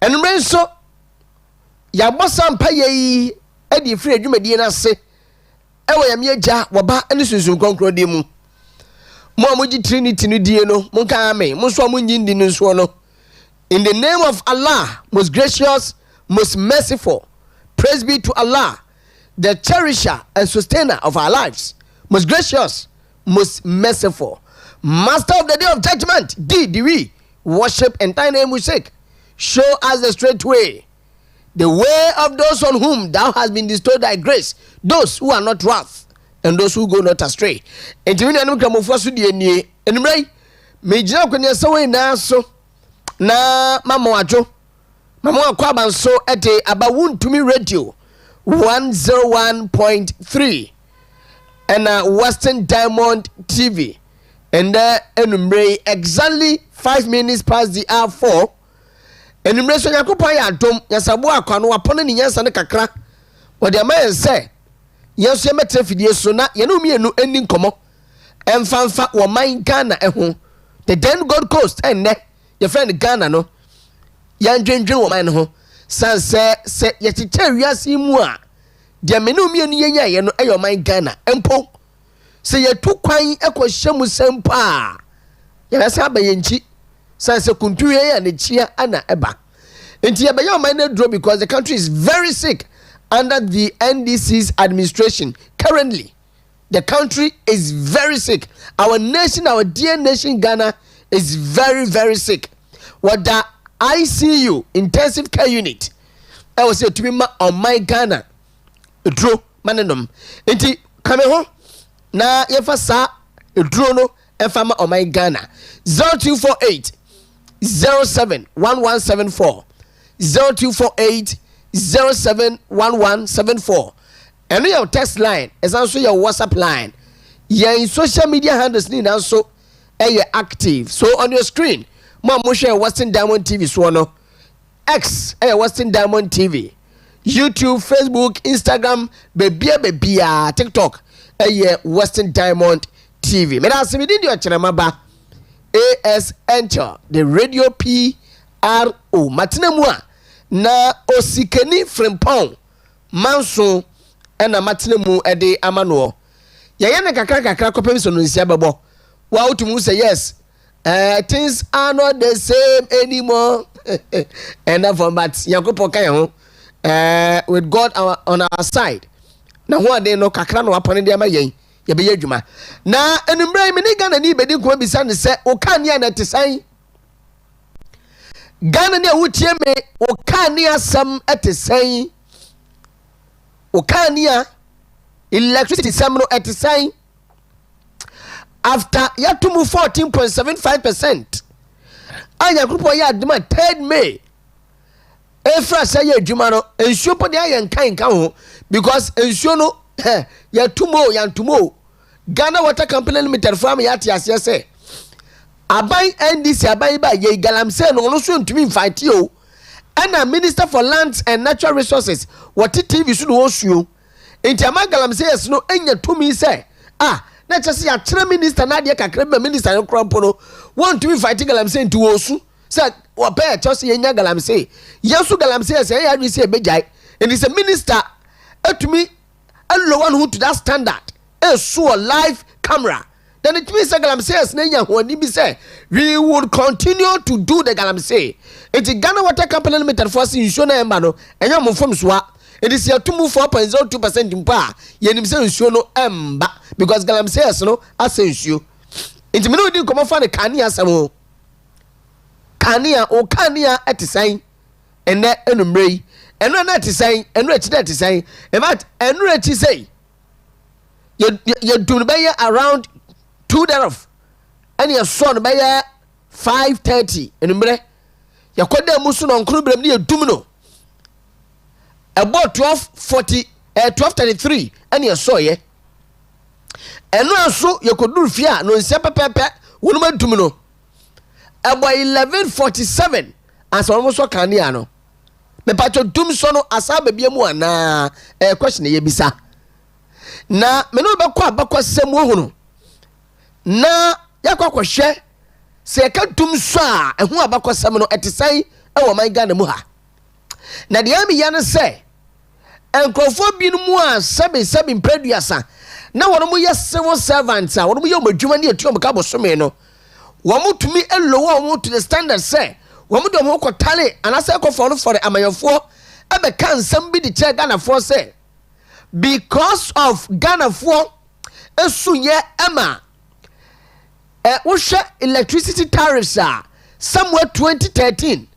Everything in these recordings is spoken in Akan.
enumre nso ya bosa mpa yi edi free adwumadie na se ewo ya meja woba ene sunsun konkro de mu mo amuji trinity no die no mo kan ame mo so amunyi ndi nso no. In the name of Allah, most gracious, most merciful, praise be to Allah, the cherisher and sustainer of our lives, most gracious, most merciful, master of the day of judgment. Do we worship and thy name we seek? Show us the straight way, the way of those on whom thou hast been bestowed thy grace, those who are not wrath and those who go not astray. And to me, I'm going to and right, me joke when you're so now so. Na mama wajo mama kwa banso ete aba Wontumi radio 101.3 and Western Diamond TV and enumre exactly 5 minutes past the hour 4 enumre so yakopon ya dom yasabo akwa no wapone ni nyansa ne kakra wode amaye se yeso yemetre fidie so na ye no mienu eni nkomo emfanfa wo man Ghana eho the then Gold Coast enne your friend Ghana no yan dwendwen wo man ho san se ye tete wiase mu a de menu mienu yenya ye no eyo man Ghana empo se ye tu kwan ekohyemu sempa ya sa ba yenchi san se kuntu ye ya ne chia ana eba enti ye ba ye man na draw because the country is very sick under the NDC's administration currently. The country is very sick. Our nation, our dear nation Ghana is very, very sick. What the ICU, intensive care unit, I was saying to me on my Ghana, draw manenum. Enti come home na yefasa draw no efama on my Ghana 0248 071174 0248 071174. And your text line is also your WhatsApp line. Your social media handles need also you're active. So on your screen, Mom share Western Diamond TV Swano, X Western Diamond TV, YouTube, Facebook, Instagram, baby, TikTok, Western Diamond TV. Me that's within your Okyeremaba AS Enchill, the radio PRO. Matinamwa na osikeni frimpon manso ena matinemu ede amano. Yaya na kakra kopem so no nsia bebo. Wa utumu say yes. Things are not the same anymore. And for but Yakopo kan ho with God on our side. Na ho ade no kakra no apone de amayen. Ye be adwuma. Na enumra mi ni Ghana ni bedi ko bisa ne se o kan ya na tesan. Ghana ni awutie me o kan ni asam atesan. O kan ni electricity sam no atesan. After yatumu 14.75%. Anya grupo ya aduma 3rd May. Efra say adwuma no ensuo po de ayen kan ho because ensuo no yantumo Ghana Water Company Limited farm yati ase say abai NDC abai ba ye galamse no so ntumi invite you ana Minister for Lands and Natural Resources what TV so no osuo enti ama galamse yes no enya tumi say na chese ya kire minister na de kakra ba minister no krampo no want to invite galamse nti osu say wo pay chese yenya galamse yesu galamse yes ya ri say bejai and is a minister atumi allow one who to that standard so a live camera then it means galamse yes na nya ho ni bi say we would continue to do the galamse it Ghana Water Company Limited for insurance na emba no enya mo fom soa it is your 4.02% mpa yenim say nsuo no emba because galamse yes no asensuo enti me no di komo fa ne kania asamo kania o kania etisan ene enumrei eno na etisan eno echi na etisan in fact eno echi say you do be around 2 thereof and your son be 5:30 enumre yakoda musu no nkuru brem ne yedum no about 12:33 and your so ye eno aso yakoduru fia no nsia pepepe wonu madum no about 11:47 as almost so kania no me pacho dum so no asaba bia mu ana question ye bisa na me no be kwa bakwasem wo hunu na yakwakwahwe se ka dum so a ehu abakwasem no etesan e wo man Ghana mu ha na de ami ya no se enkrofo bi no mu a 7 preduasa na wono mu ye civil servants a wono mu ye omadwuma ne etuom ka bosome no womo tumi elowo womo to the standard say womo do mo kotale anase ko for amayofo ebe kan sam bi de che Ghana for say because of Ghana for esunye ema wohwe electricity tariffs a somewhere 2013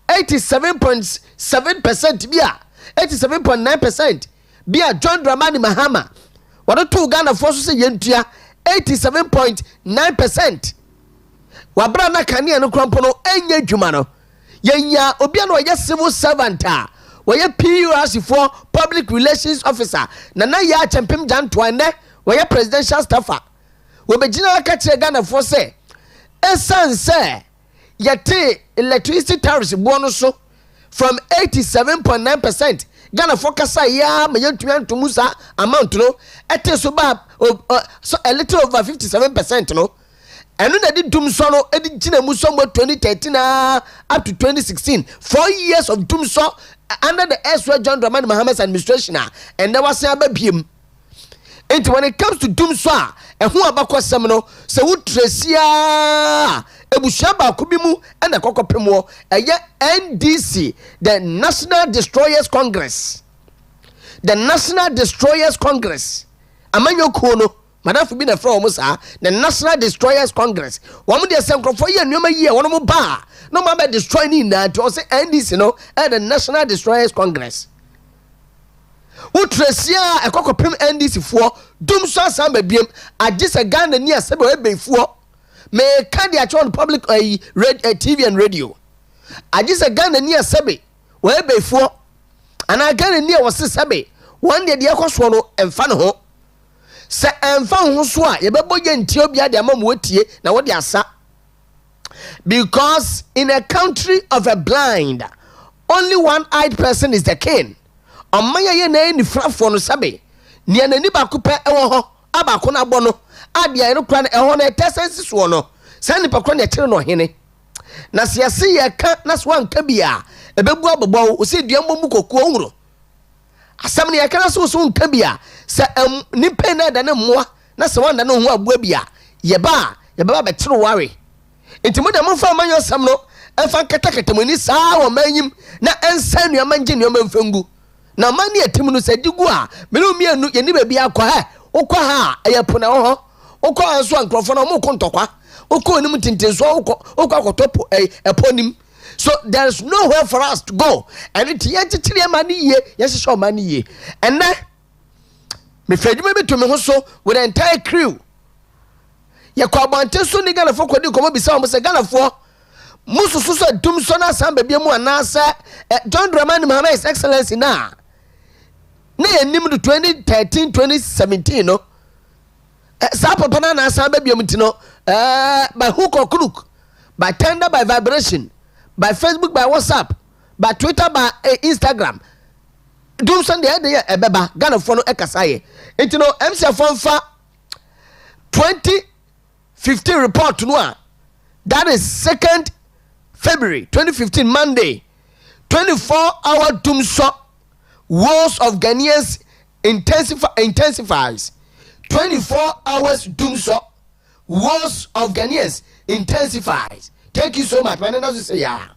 87.7% bia 87.9% bia John Dramani Mahama what to Ghana for so say yentua 87.9% wabra na kane no krampo no enya dwuma no yenya obia no ye civil servant a we PURC for public relations officer na ya chempem jantoa ne we presidential staffer we begina ka kire Ghana for say esan say yete electricity tariffs bono so from 87.9% Ghana for kasa ya me yentumi antumusa amount no ete so ba so a little over 57% no enu na di dum so no edi gina mu so 2013 up to 2016 4 years of dum so under the Serwaa John Dramani Mahama's administration and there was a babiem. And when it comes to dum so and who abakwa sem no se wo tresia ebushaba kubimu and the kokopemo NDC the National Destroyers Congress amanyo kono madam bi na fra omo sa the National Destroyers Congress womo de senkrofo ye nneoma yi wono mo ba no ma be destroy ni na to say NDC no the National Destroyers Congress utresia ekokopem NDC fo dum so asamba biem agisa Ghana ni asebe we be fo me ka dia on public TV and radio agisa Ghana ni asebe we be fo ana Ghana ni was sebe one day de ekoso no emfa ne ho se emfa ho so a ye bebo ye ntie obia de amam wetie na wo de asa because in a country of a blind only one-eyed person is the king. Omanya ye na ni frafo no sabe ni anani ba ko pe ewo ho abako na bo no abia no kra na eho na tesensi so no san ni pakro na kire no hene na siase ye ka na so anka bia ebebu abobɔ o se duambo mu kokuo nwuro asam ne ye ka na so nka bia se ni pe na da na mmoa na se wanda no ho abua bia ye ba be kire ware intimo da mo fa manyo sam no enfa katakamani saa wo manyim na ensa nuama ngi nuama mfangu na mani etim no sadigu a menu mienu ye ni baabi akwa ha ukwa ha ayapuna ho ukwa anso ankrofo na mo kontokwa ukwa onim tintinso ukwa kotopo eponim so there is nowhere for us to go and it ye titire mani ye yes show mani ye and na me fadwuma beto me ho so with the entire crew ye kwa bante so ni Ghana fo kwadi komo bisa mo se Ghana fo mususu so dum so na samba biemu anasa John Dramani Mahama His Excellency na enim do 2013 2017 no sa papa na samba biemu ti no by hook or crook, by tender, by vibration, by Facebook, by WhatsApp, by Twitter, by Instagram dum Sunday dey ebeba Ghana fo no ekasaye enti no MC Fonfa 2015 report no that is 2nd February 2015 Monday 24-hour doom so wars of Ghanaians intensifies 24 hours doom so wars of Ghanaians intensifies. Thank you so much. My name is say yeah.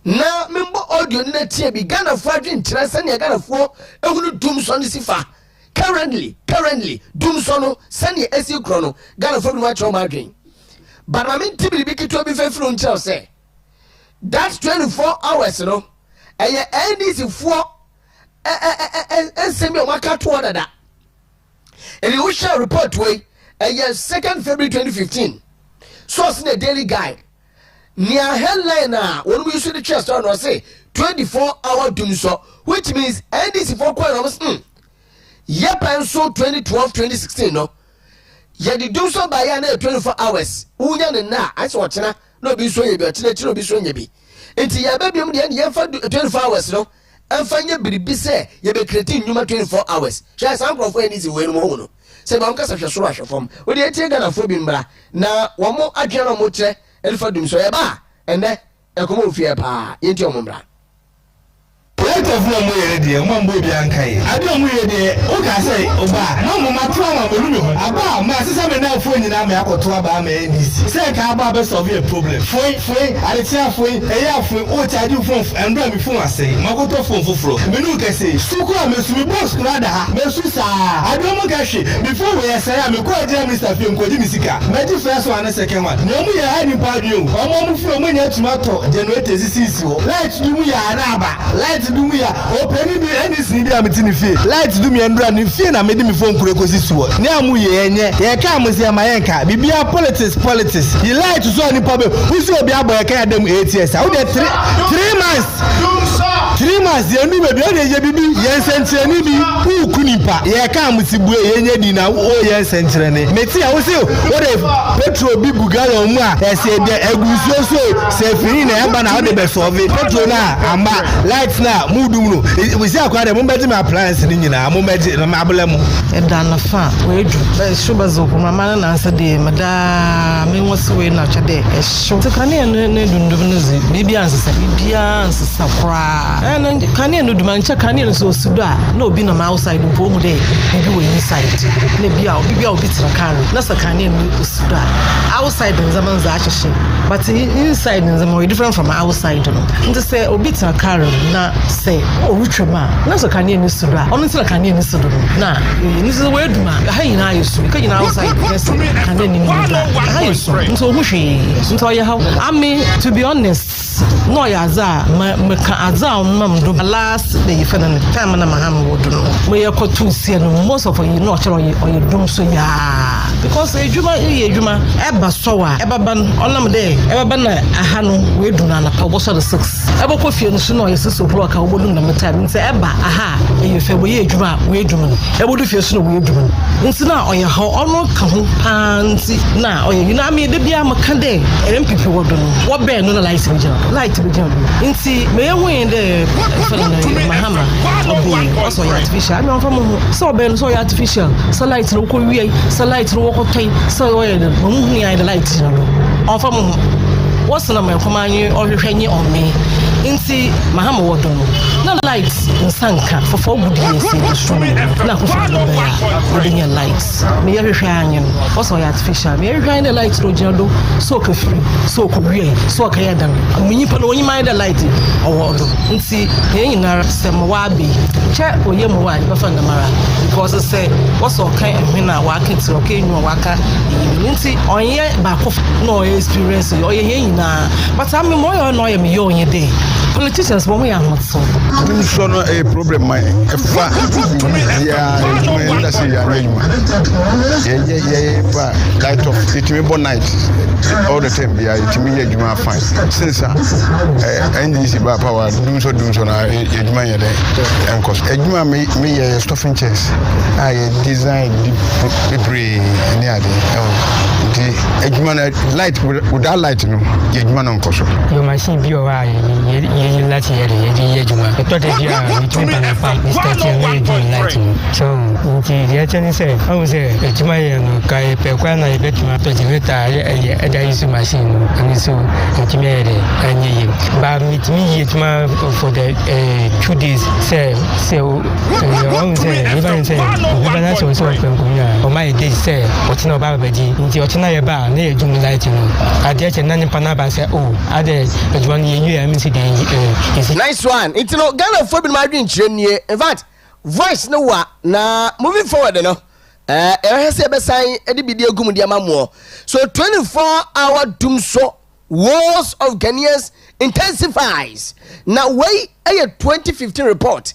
Now member audio na tie bi Ghana for adwen interest na Ghana for ehunu doom so ni sifa currently doom so no sane esi kro no Ghana for no atro ma adwen but I mean tibiri bi kito bi fefro nchel say that's 24 hours no NDC for ensemi o maka to dada and you share report way 2nd February 2015 source in a daily guide near headline when we use the chest on say 24-hour doom so which means NDC for quite almost yep and so 2012-2016 no ye the doom so by 24 hours unya na I saw china no be so ye be chino be so ye be enti ya ba biom de ye fa 24 hours no emfa nya biribi se ye be create nyuma 24 hours sha san crofo any si we no ho no se ba nka sa hwe so ahwe fom we de tie Ghana fo bi mbra na wo mo adwena mo kire elfa dum so ye ba ende e komo fie pa ye nti o mo mbra Let of no more dear, one boy Bianca. I don't wear the Oka say, Oba, no more trauma, Aba, my sister now phone in America to Abama. Say, Cababa solve a problem. I tell for a year for what I do from and run before I say, Magoto phone for flow. Menuka say, Suka, Miss Boss, Rada, Messusa, I don't know before we say, I'm a quite Mr. Film Kodimisica. Maybe first one and second one. No, we are hiding part you. I'm from when you're tomato, generate this is you. Let's do me a raba. Let's do me a open any city. I'm in fear. Let's do me and run in fear. I made me phone Kurokosis. Now, you come with your Mayanka. Be politics. You like to saw any problem. Who saw be able to carry them 8 years? How did 3 months? 3 months, you knew baby, yes, and Trenibi, who couldn't pa. Yeah, come with Sibu, Yedina, oh, yes, and Treni. Metsi, I was say, what if Petro be Bugalo, I said, the Eguso, say, Fina, Abana, how the best of it. Petro now, Amba, lights now, Mudu. We say, quite a moment in my plans in a moment in a Mablemo. And done a fan, wait, Shubazo, my man answered the Madame, me was way not a day. A show to Canadian, maybe answer, maybe answer, Sakra. And Canadian would man check Canadian so Suda. No, being on outside in Pomo Day, maybe we inside. Maybe I'll be a bit of a carry. That's a Canadian Suda. Outside in Zaman's Achashi, but inside in Zaman different from outside. And to say, oh, bits of carry, not say, oh, Richard man. That's a Canadian Suda. Honestly, a Canadian Suda. Nah, this is a word man. How you know, because you're outside, yes, Canadian. So mushy. So you have, I mean, to be honest, no, Yaza, my last day, for the time and Maham would do. We are called to see most of you not or you don't so ya. Because a Juma, Eba Soa, Eba Ban, on day, Eba Ban, a Hanu, we do not a Pawasa the 6. Eba Coffee and Suno is so block, I wouldn't know time and say, Eba, aha, if you were Juma, we do. Eba would feel snow, we do. Instead, or your how almost come pansy now, or you know, I mean, the Biama Kande, and people would do. What bear no light to be general, light to be general. In see, may I win the Mahama, also artificial. I mean, from so Ben, so artificial, so light local way, so light local time, so the light. Or from what's the number command you or you on me? Inti Mahama Wadono. No lights in Sanka for 4 good years in the stream. Now, within your lights. May every hanging, also artificial. May every the lights to Jado, so free, so Korea, so Kayadan. When you put on your mind the light or Inti, Yena, Samawabi, chat or Yamawai, Bafandamara. Because I say, what's okay, and when I walk into okay, no waka, Inti, on yet back of no experience or Yena. But I'm more annoying me on your day. Politicians, when we are not so. I'm sure no a problem. My light of it may be night all the time. Yeah, it may be fine. Since NGC power doing so now, it may and cost. Ejuma may stuffing chairs. I design the brain near the light without light. Ejuma on cost. You might see you let Yajuma. I thought that you are between lighting. So, the attorney said, I was a Jumayan, Kai Pequana, I bet you are 20 at the issue machine, and so intimate and ye. But meet me for the 2 days, say, even say, that's also on my day, say, what's no Babaji, into Ochina bar, near June lighting. I did an Panaba say, oh, are there 1 year, I mean, nice one. It's no Ghana for my dream. In fact, voice no wa na moving forward, no. Has a sign at the video Gumudiamamo. So 24-hour doomso wars of Ghanaians intensifies. Now wait a 2015 report.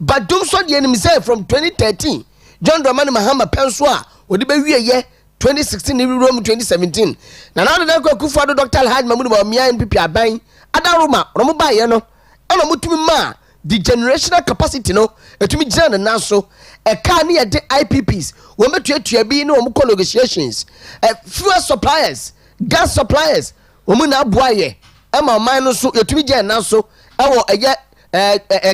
But doomso the enemy said from 2013. John Dramani Mahama Penswa would be year 2016 Rome 2017. Now that Kufado Dr. Alhaji Mahmoud Bawumia and Pipi Aban Adaruma Romuba Yano. And Mutumi ma the generational capacity no etumi gina na so e ka ne de IPPs wo metuatua bi ne wo mko negotiations fuel suppliers gas suppliers wo mu na aboaye e ma man no so etumi gina na so e wo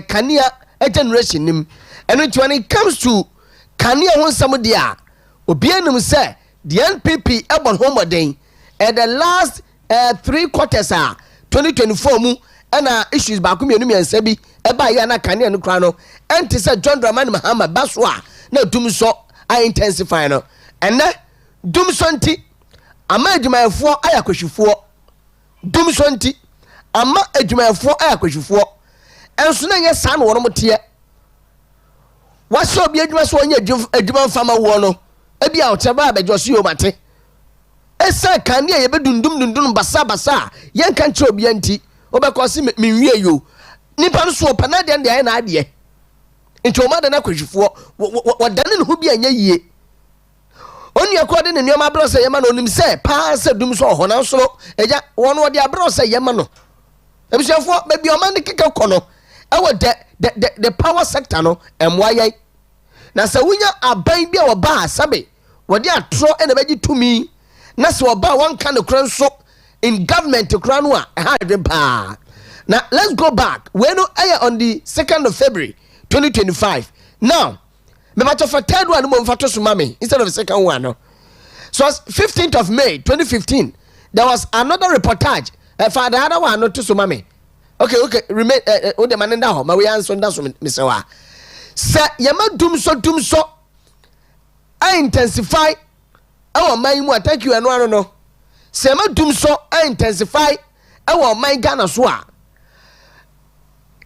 kania generation nim and when it comes to kania ho nsam dia obi anim say the NPP e bon homoden and the last 3 quarters 2024 mu ana issues ba ko mienu miensa bi eba ya na kane no kra no enti se John Dramani Mahama baso a na dum so I intensify no ene dum so nti ama adwumayefo ayakwahwifo dum so nti ama adwumayefo ayakwahwifo enso na nye sa no wono mote waso bi adwuma so onye adwuma mfama wo no ebia oteba abejoso yo mate esa kane ye bedundum basa yen kan che obi anti obekose menwie yo nipa no so pana de ande na ade nti o ma da na kwahwifo wadane ne ho bi anya yie oni akode ne nioma bro se yema no onim se pa se dum so ho na so eja wono de abro se yema no ebisefo be bi o ma ne keke kono e wo the power sector no emwaye na se wunya aban bi a wo ba sabe wo de atro e na beji tumi na se wo ba wan kan kran so in government kran no a ha de pa. Now let's go back we no on the 2nd of February 2025 now me matter for third one mo mfato so mame instead of the second one no. So 15th of May 2015 there was another reportage for the other one no to so mame okay remain o de manenda ho ma we answer that so me Serwaa se yama dum so I intensify our mind mu thank you eno no se yama dum so I intensify our mind Ghana so a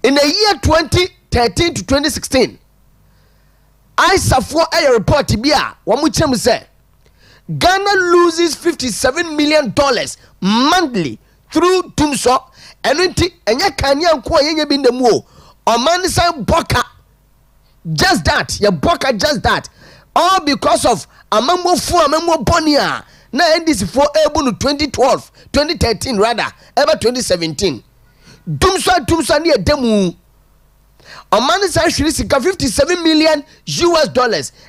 in the year 2013 to 2016 I suffer a report bia wamu chem say Ghana loses $57 million monthly through Tumso enunti enya kanya nko yenye bi ndemu o Oman say boka just that ya boka just that all because of amammo bonia na NDC for able no 2013 rather ever 2017 Tumso ni edemu Oman is actually $57 million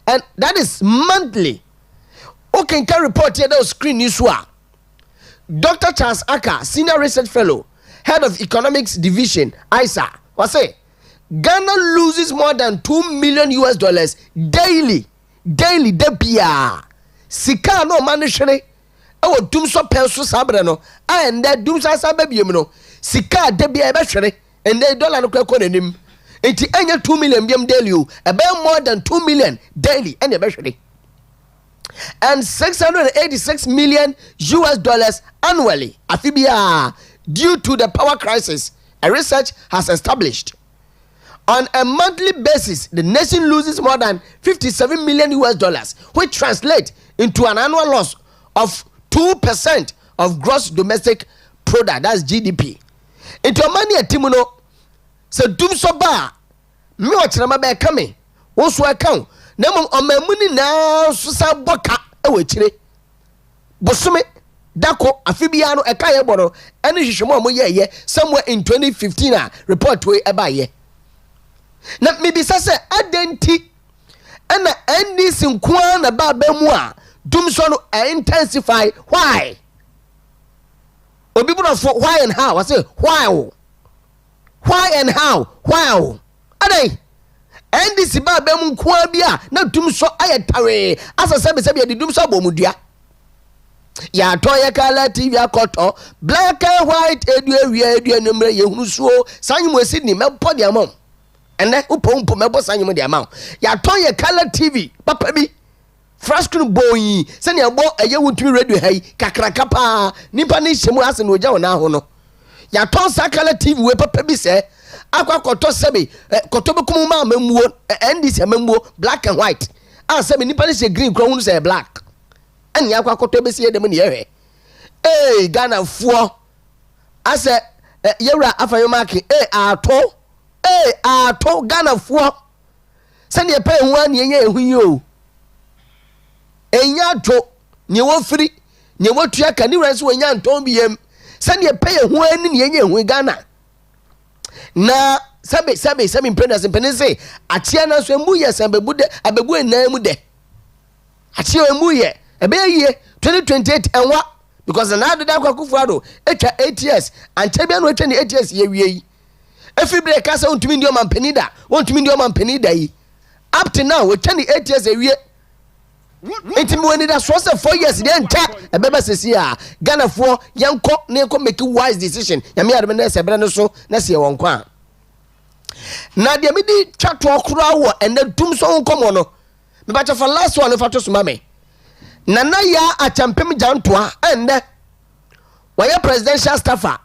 and that is monthly. Okay, can report here that screen news. Dr. Charles Aka, Senior Research Fellow, Head of Economics Division, ISA, was say Ghana loses more than $2 million daily. Debia. Sika no manishene. Ewo Tumso penso sabre no. And that Dumsa sabe no. Sika debia ebehwere. And the dollar no kwekọ nanim. Enti enya 2 million biam daily about more than 2 million daily and the and $686 million annually afibia due to the power crisis a research has established. On a monthly basis the nation loses more than $57 million which translate into an annual loss of 2% of gross domestic product, that's GDP. Into money atimuno so dum so ba me Okyeremaba be kame wo so account na omamuni na so sa boka e we kire bosome dako afibia no eka ye boro ene hwehwemo mo ye somewhere in 2015 a report we eba ye na me bisa se adenti ena NDC nkoa na ba mu a dum so no intensify why obi bro for why and how I say why and how? Wow. Adai. NDC ba be mu kwa bia na dum so ayetare. Asa sebe di dum so bomudua. Ya to ye kala TV akoto black and white edu numre ye hunu so sanyum esi ni mebo de amam. Ene upompo mebo sanyum de amam. Ya to ye kala TV papa bi frascreen boyi se ne ebo eye Wontumi radio hai kakraka pa nipa ni hyemu ase no ogya wona ho no ya ton sakala TV we papa bi se akwa koto sebe koto be kumu ma mamuo NDC mamuo black and white an sebe nipa ni se green kro hunu se black an ya akwa koto be se dem ne yehwe Ghana fuo ase yewra afayo marking ato Ghana fuo se ne pe hu an yenye ehu yi o enya to nye wo firi nye wo tua ka ni wranso enya nton biem se ne pe hu ani ne yenye ehu Ghana na sabe impreneurs impense atia na so emu ye sembe bude abebu enan mu de atia emu ye ebe ye 2028 enwa because na ado da kwakufu ado etwa 8 years ante bia no etwa ni 8 years ye wie yi efi bre ka se Wontumi ndi o mampenida Wontumi ndi o mampenida yi up to now etwa ni 8 years e wie enti mo ni da so se 4 years de nta ebeba sesi a Ghana fo yanko ne ko make wise decision ya me adem na se bre no so na se won kwa na de me di twa to okura wo ene dum so nkomo no me ba for last one fa to so mame na ya achampem jantoa ende waya presidential staffer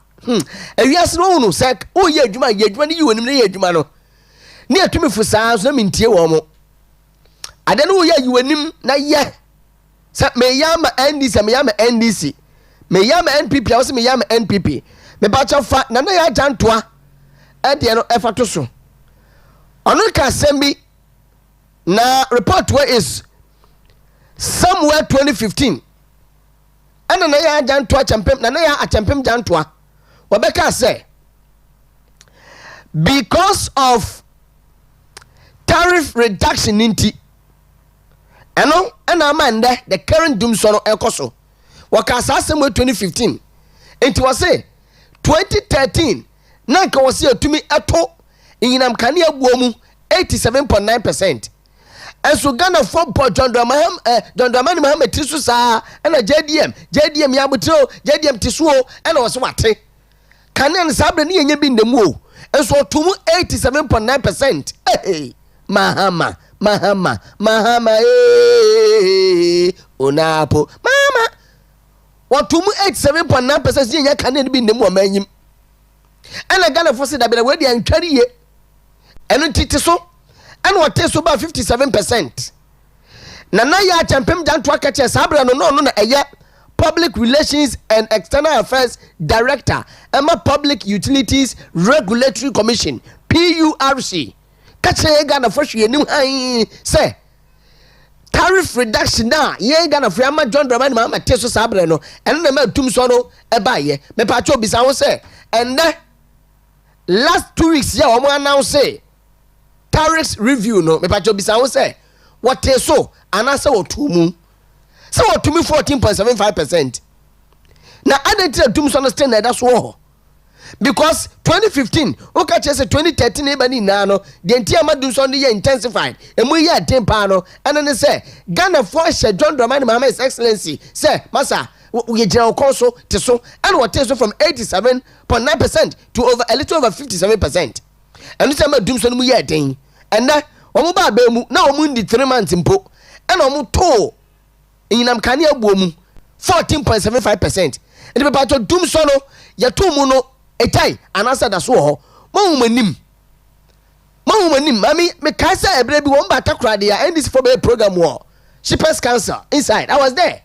ewiase no unu se o ye adwuma ni yiwonim ne ye adwuma no ne atumi fusaa so na mintie wo mo ade no ye yiwonim na ye se me yama NDC me yama NDC me yama NPP awse me yama NPP me ba fa na ya jantoa ede no efa to so ono ka sembi na report where is somewhere 2015 and na ya jantoa champem na ya achampem jantoa wabeka say because of tariff reduction inti eno and amanda the current doom so no ekoso wakasa somewhere 2015 inti wase 2013 na nka wase atumi ato inam kane abuomu 87.9%. And so Ghana from John Dramani Mohammed Tisu sa and a JDM Yabuto JDM Tisuo and was what Kanan Sabre ni enye bin the mo and so to 87.9%. Hey Mahama Onapo mama what to 87.9% nya Kanan bin the mo manyim and a Ghana for say that be we dey antware ye eno titiso and what takes about 57%. Nana ya champem jantoa kache sabra no na eye public relations and external affairs director Emma Public Utilities Regulatory Commission PURC kache Ghana for hwe nim han say tariff reduction na ye Ghana for ama John Dramani ma teso sabra no eno na ma tum so no e ba ye me pa cho bisa wo say and last 2 weeks ya omo announce say tariffs review no me pacho bisa wo say what so anasa otumu so otumi 14.75% na identity tum so understand that so ho because 2015 o ka chese 2013 e bani na no the entire madu so dey intensified emu ye tempa no ene ne say Ghana for she John Dramani Mohammed excellency say masa we general council te so and what so from 87.9% to over a little over 57%. And this time doom so mu ye den and na omo ba ba mu na omo ndi 3 months mpo and omo to inam kane abuomu 14.75%. And be to doom so no ye to mu no etai anasa da so ho mo manim mami me kai say ebre bi won ba Takoradi ya and this for be program war Shippers Council inside I was there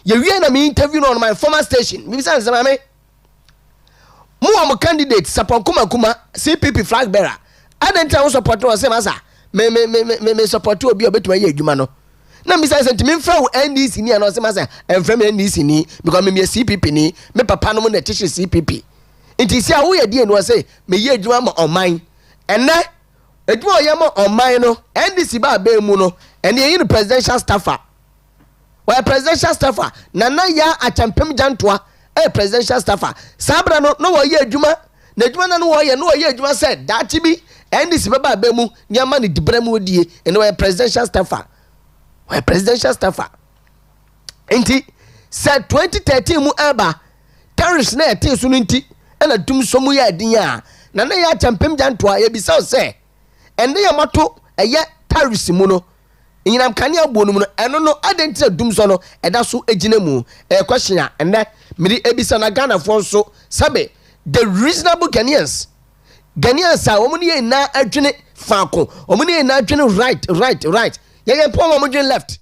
ye wie na me interview on my former station me say mami mo am candidate support kuma CPP flag bearer adenta wo support wo say masa me support obi obetuma ye adwuma no na me say sentiment fra NDC ni na say masa emfra me NDC ni because me CPP ni me papa no mo na teach CPP nti sia wo ye die no say me ye adwuma ma oman enne adwuma ye ma oman no NDC ba mu no ene ye presidential staffer wa presidential staffer na ya achampem jantoa presidential staffer sabra no wo ye adwuma na adwuma na no wo ye adwuma said that bi NDC baba abemu nyama ni dibremu odie ene wo presidential staffer enti said 2013 mu eba tariffs na ete so nti ena dum so mu ya din a na ya champem jantoa ye bisa say ene ya mato eye tariffs mu no nyinam kane abuonu mu no eno no adenti dum so no eda so egina mu question a ene miri ebisa na Ghana for so sabe the reasonable Ghanaians a womu ne na adwene faako womu ne na adwene right ye po womu dwen left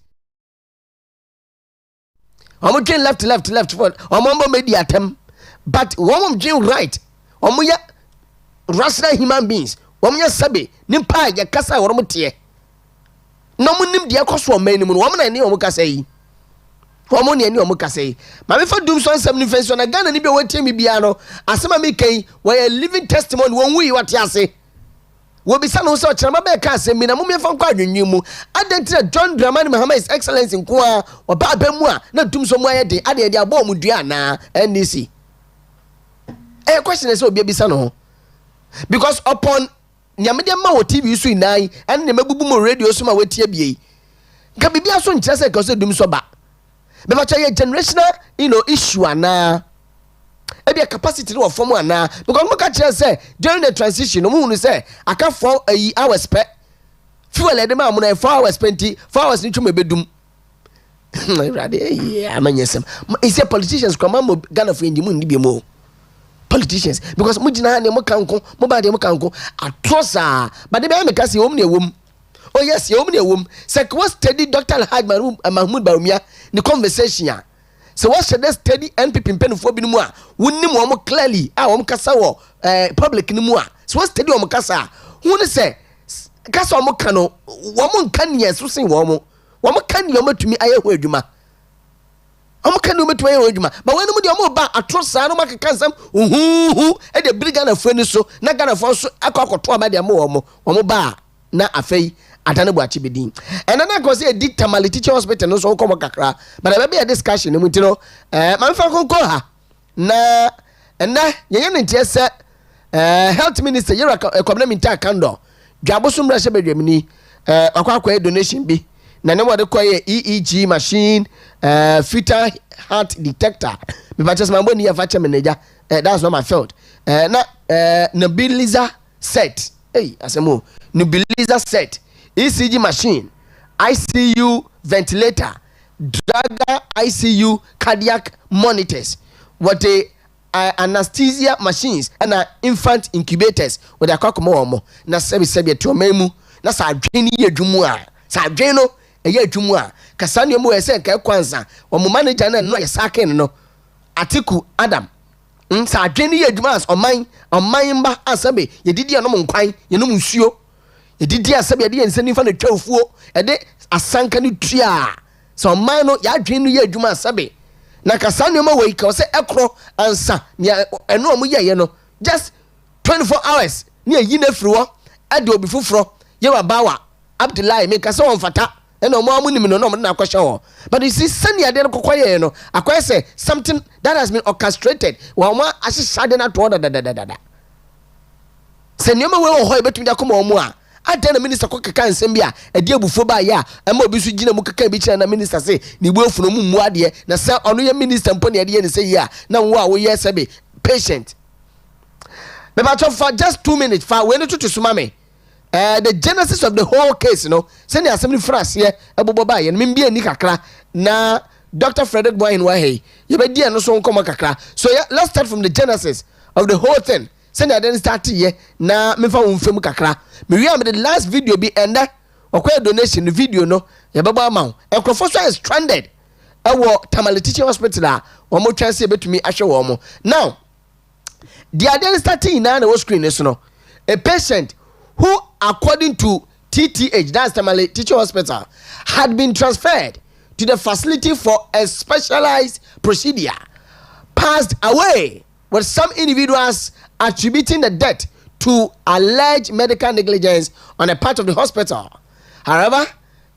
for womu be di atem but womu dwen right womu ya rational human beings womu ya sabe nimpa ya kasa womu tie no mu nim de akoso man mu womu na ne womu kasa yi womu ne ne womu kasa yi ma me fa dum so nsam ni fenso na Ghana ni bi watie mi bia no asema me kai we living testimony won wi wate ase wo bi sa no so Okyeremaba be ka asem mi na mu me fa nkwa adwenwi mu adentira John Dramani Mohammed excellence nko a oba abamu a na dum so mu ayede ade de abo mu dua na NDC question is obi bi sa no because upon nyamede ma wo TV so inai ene ne mabubu mo radio so ma watie bie ka bibia so nkyere se ka so dum so ba be fa cha ye generational issue ana ebi capacity no form ana because mo ka kire say during the transition no mu say aka 4 hours per fuel e de ma mo na 4 hours 4 hours ni twem ebedum amanyesem is a politicians come mo Ghana for ndimu ndi bi mo politicians because mo gina ne mo kanko mo ba de mo kanko atrosa but de be me ka say wom ne wom oh yes wom ne wom say was study Dr. Alhaj Mahmoud Barumia the conversation so what should study NPP penfo bi mu a wonnim wo clearly a wo kasa wo public ni mu a so what study wo kasa hu ne say kasa wo ka no wo nka ne yeso sin wo Wama kan yo matumi aye ho adwuma. Wama kan yo matumi aye ho adwuma. Ba wenu mu de omo ba atrosa no makeka nsam e de brigana fani so na Ghana fo so akokoto aba de omo ba na afei adane bu achi bedin. And na go say di Tamale Teaching Hospital no so ko kakra. But e be a discussion mu ntino ma mfa konko ha na ye ne ntie se health minister yera community kando. Dwabosum ra she bedwamni akwa donation bi. Na ne wode koye EEG machine fetal heart detector me ba just mambo ni ya fache manager that's not my field na nebulizer set asemo nebulizer set ECG machine ICU ventilator drugger ICU cardiac monitors what anesthesia machines and infant incubators with akwakomo omo na sebi to memu na sa adwene ye adwumu a sa adwene no eye adwumu a kasa ne mu ese nka kwanza o mo manager na no yesaken no Atiku Adam sa adwene ye adwuma as oman mba asabe yedidi no mo nkwan ye no mo nsuo yedidi asabe ye de nsani fa na twafuo e de asanka ne tua so oman no ya adwene ye adwuma asabe na kasa ne mo wei ka se ekro ansa ne eno mo ye no just 24 hours ne yi na friwo ade obi fufuro ye wa bawa Abdullahi me kasa won fata eno mo amunim no na akwahye ho but you see send ya de kokoye no akwai say something that has been orchestrated wa mo ahye na to da se nyoma we wo ho ebetumi da koma omo a ada na minister ko keka nsem bia ade abufo ba ya ama obi su gina mu keka bi kira na minister say ni bu afuno mu ade na se ono ye minister mpo ne ade ne say ya na wo a wo ye sebe patient me ba for just 2 minutes fa we no tutu suma me the genesis of the whole case, you know, send assembly phrase here, Aboba, and Mimbi and Nikakra, na Dr. Frederick Boy in Wahe. You be dear no so come kakra. So yeah, let's start from the genesis of the whole thing. Send I then start here, na Mifa Umfemu Kakra. Me the last video be enda, or donation the video no, Yababa Mount. And Professor is stranded. Our Tamale Teaching Hospital, or more chance to me, Asha. Now, the identity starting now the screen is no, a patient who, according to TTH, that's Tamale Teaching Hospital, had been transferred to the facility for a specialized procedure, passed away, with some individuals attributing the death to alleged medical negligence on the part of the hospital. However,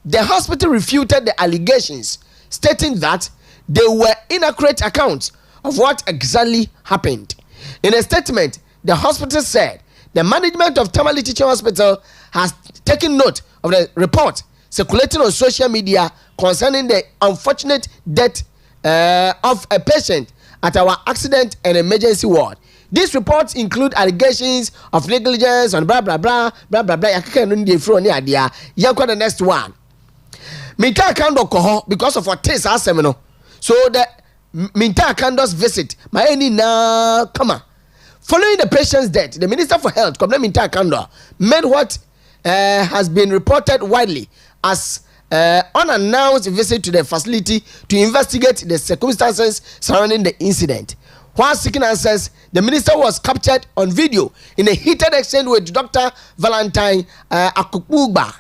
the hospital refuted the allegations, stating that they were inaccurate accounts of what exactly happened. In a statement, the hospital said the management of Tamale Teaching Hospital has taken note of the report circulating on social media concerning the unfortunate death of a patient at our accident and emergency ward. These reports include allegations of negligence on blah blah blah blah blah blah. The next one. Minta Kando koho because of what taste asemino. So the Minta Kando's visit, my any na come on. Following the patient's death, the Minister for Health, Minta Kando, made what has been reported widely as unannounced visit to the facility to investigate the circumstances surrounding the incident. While seeking answers, the minister was captured on video in a heated exchange with Dr. Valentine Akulupa,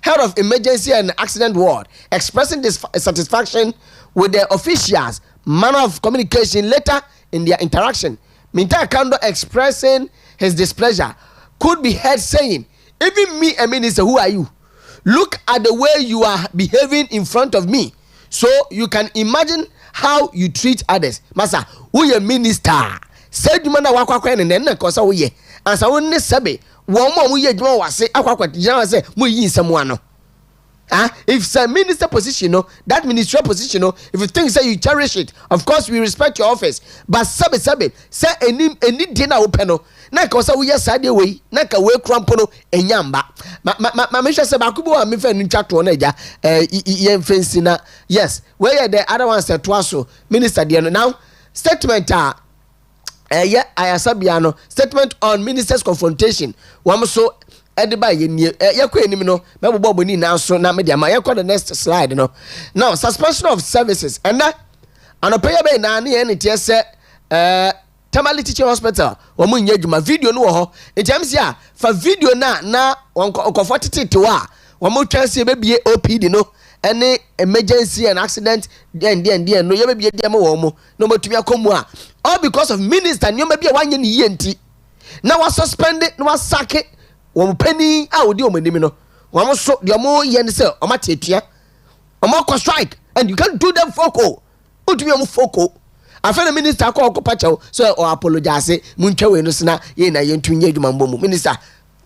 head of emergency and accident ward, expressing dissatisfaction with the officials' manner of communication. Later in their interaction, Minta Kando expressing his displeasure could be heard saying, "Even me, a minister, who are you? Look at the way you are behaving in front of me. So you can imagine how you treat others." Masa, who a minister? Said you man wakwa and then kosa we ye. And so when sebe, one more we ye do was say aqua say, mu yin someone. If it's a minister position, no, that ministerial position, no, if you think say you cherish it, of course we respect your office. But sabe say any dinner open no, na ka say we just side way, na ka we crampo no enyamba. Ma me sure say bakubo a me fa ntwa to na ja ye fancy na. Yes, where the other one said to us minister there now statement yeah, Ayasabiano statement on ministers confrontation. One so ediba ye no mebo ni now so na media ma the next slide no. Now suspension of services and that pay be na ne tie say Tamale Teaching Hospital omo nya djuma video no ho entiam ya fa video na onkofo tete wa omo twanse be bie OPD no any emergency and accident then no you be dem wo mo no matumi akomu a all because of minister nyoma bia wanye ne yie nti na wa suspend na wa sack wo pani a odi omanim no wo so de omo ye ne se o matetua omo ko strike and you can't do them focal utumi omo focal after the minister call pacho so or apologize muntwa we no sina ye na ye ntunye adwuma mbom minister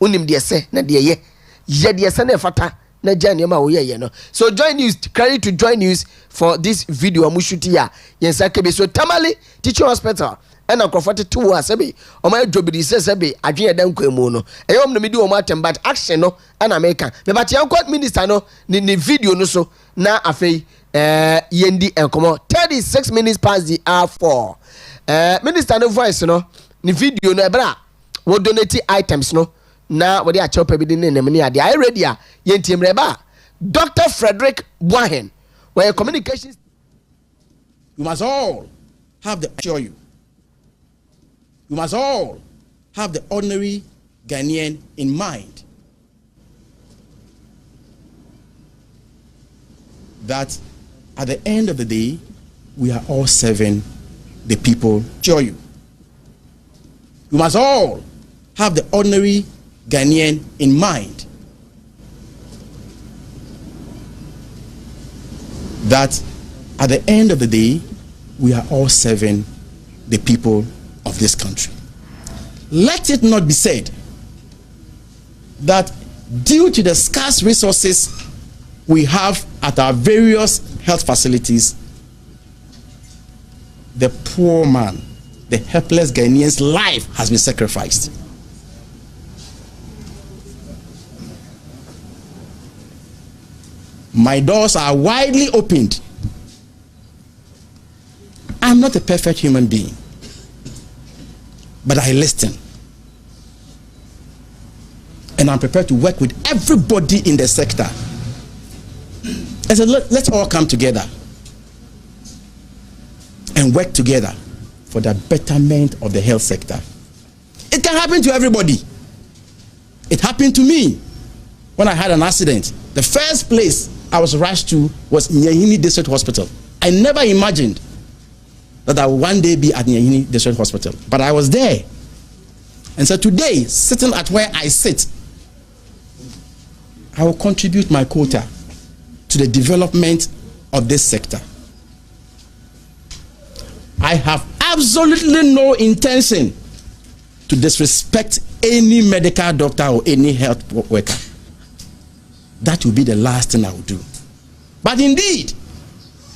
unim de se na de ye de se na fata na janiema wo ye no. So join news, credit to join news for this video amu shoot ya yensa kebe. So Tamale Teaching Hospital and akrofate to asebe o ma jobidi sebe adwen dan kwemu no eyom no medi o ma atem but action no and America me but yan court minister no ni video no so na afei yendi enkomo 36 minutes past the hour 4 minister no voice no ni video no ebra wo donate items no na wodi a chopa bi din ne nem ne ade I ready a yentim reba Dr. Frederick Boahen where communications you must all have the assure you must all have the ordinary Ghanaian in mind that at the end of the day we are all serving the people. Assure you must all have the ordinary Ghanaian in mind that at the end of the day we are all serving the people of this country. Let it not be said that due to the scarce resources we have at our various health facilities, the poor man, the helpless Ghanaian's life has been sacrificed. My doors are widely opened. I'm not a perfect human being, but I listen. And I'm prepared to work with everybody in the sector. I said, let's all come together and work together for the betterment of the health sector. It can happen to everybody. It happened to me when I had an accident. The first place I was rushed to was Nyahini District Hospital. I never imagined that I would one day be at Nyahini District Hospital, but I was there. And so today, sitting at where I sit, I will contribute my quota to the development of this sector. I have absolutely no intention to disrespect any medical doctor or any health worker. That will be the last thing I will do. But indeed,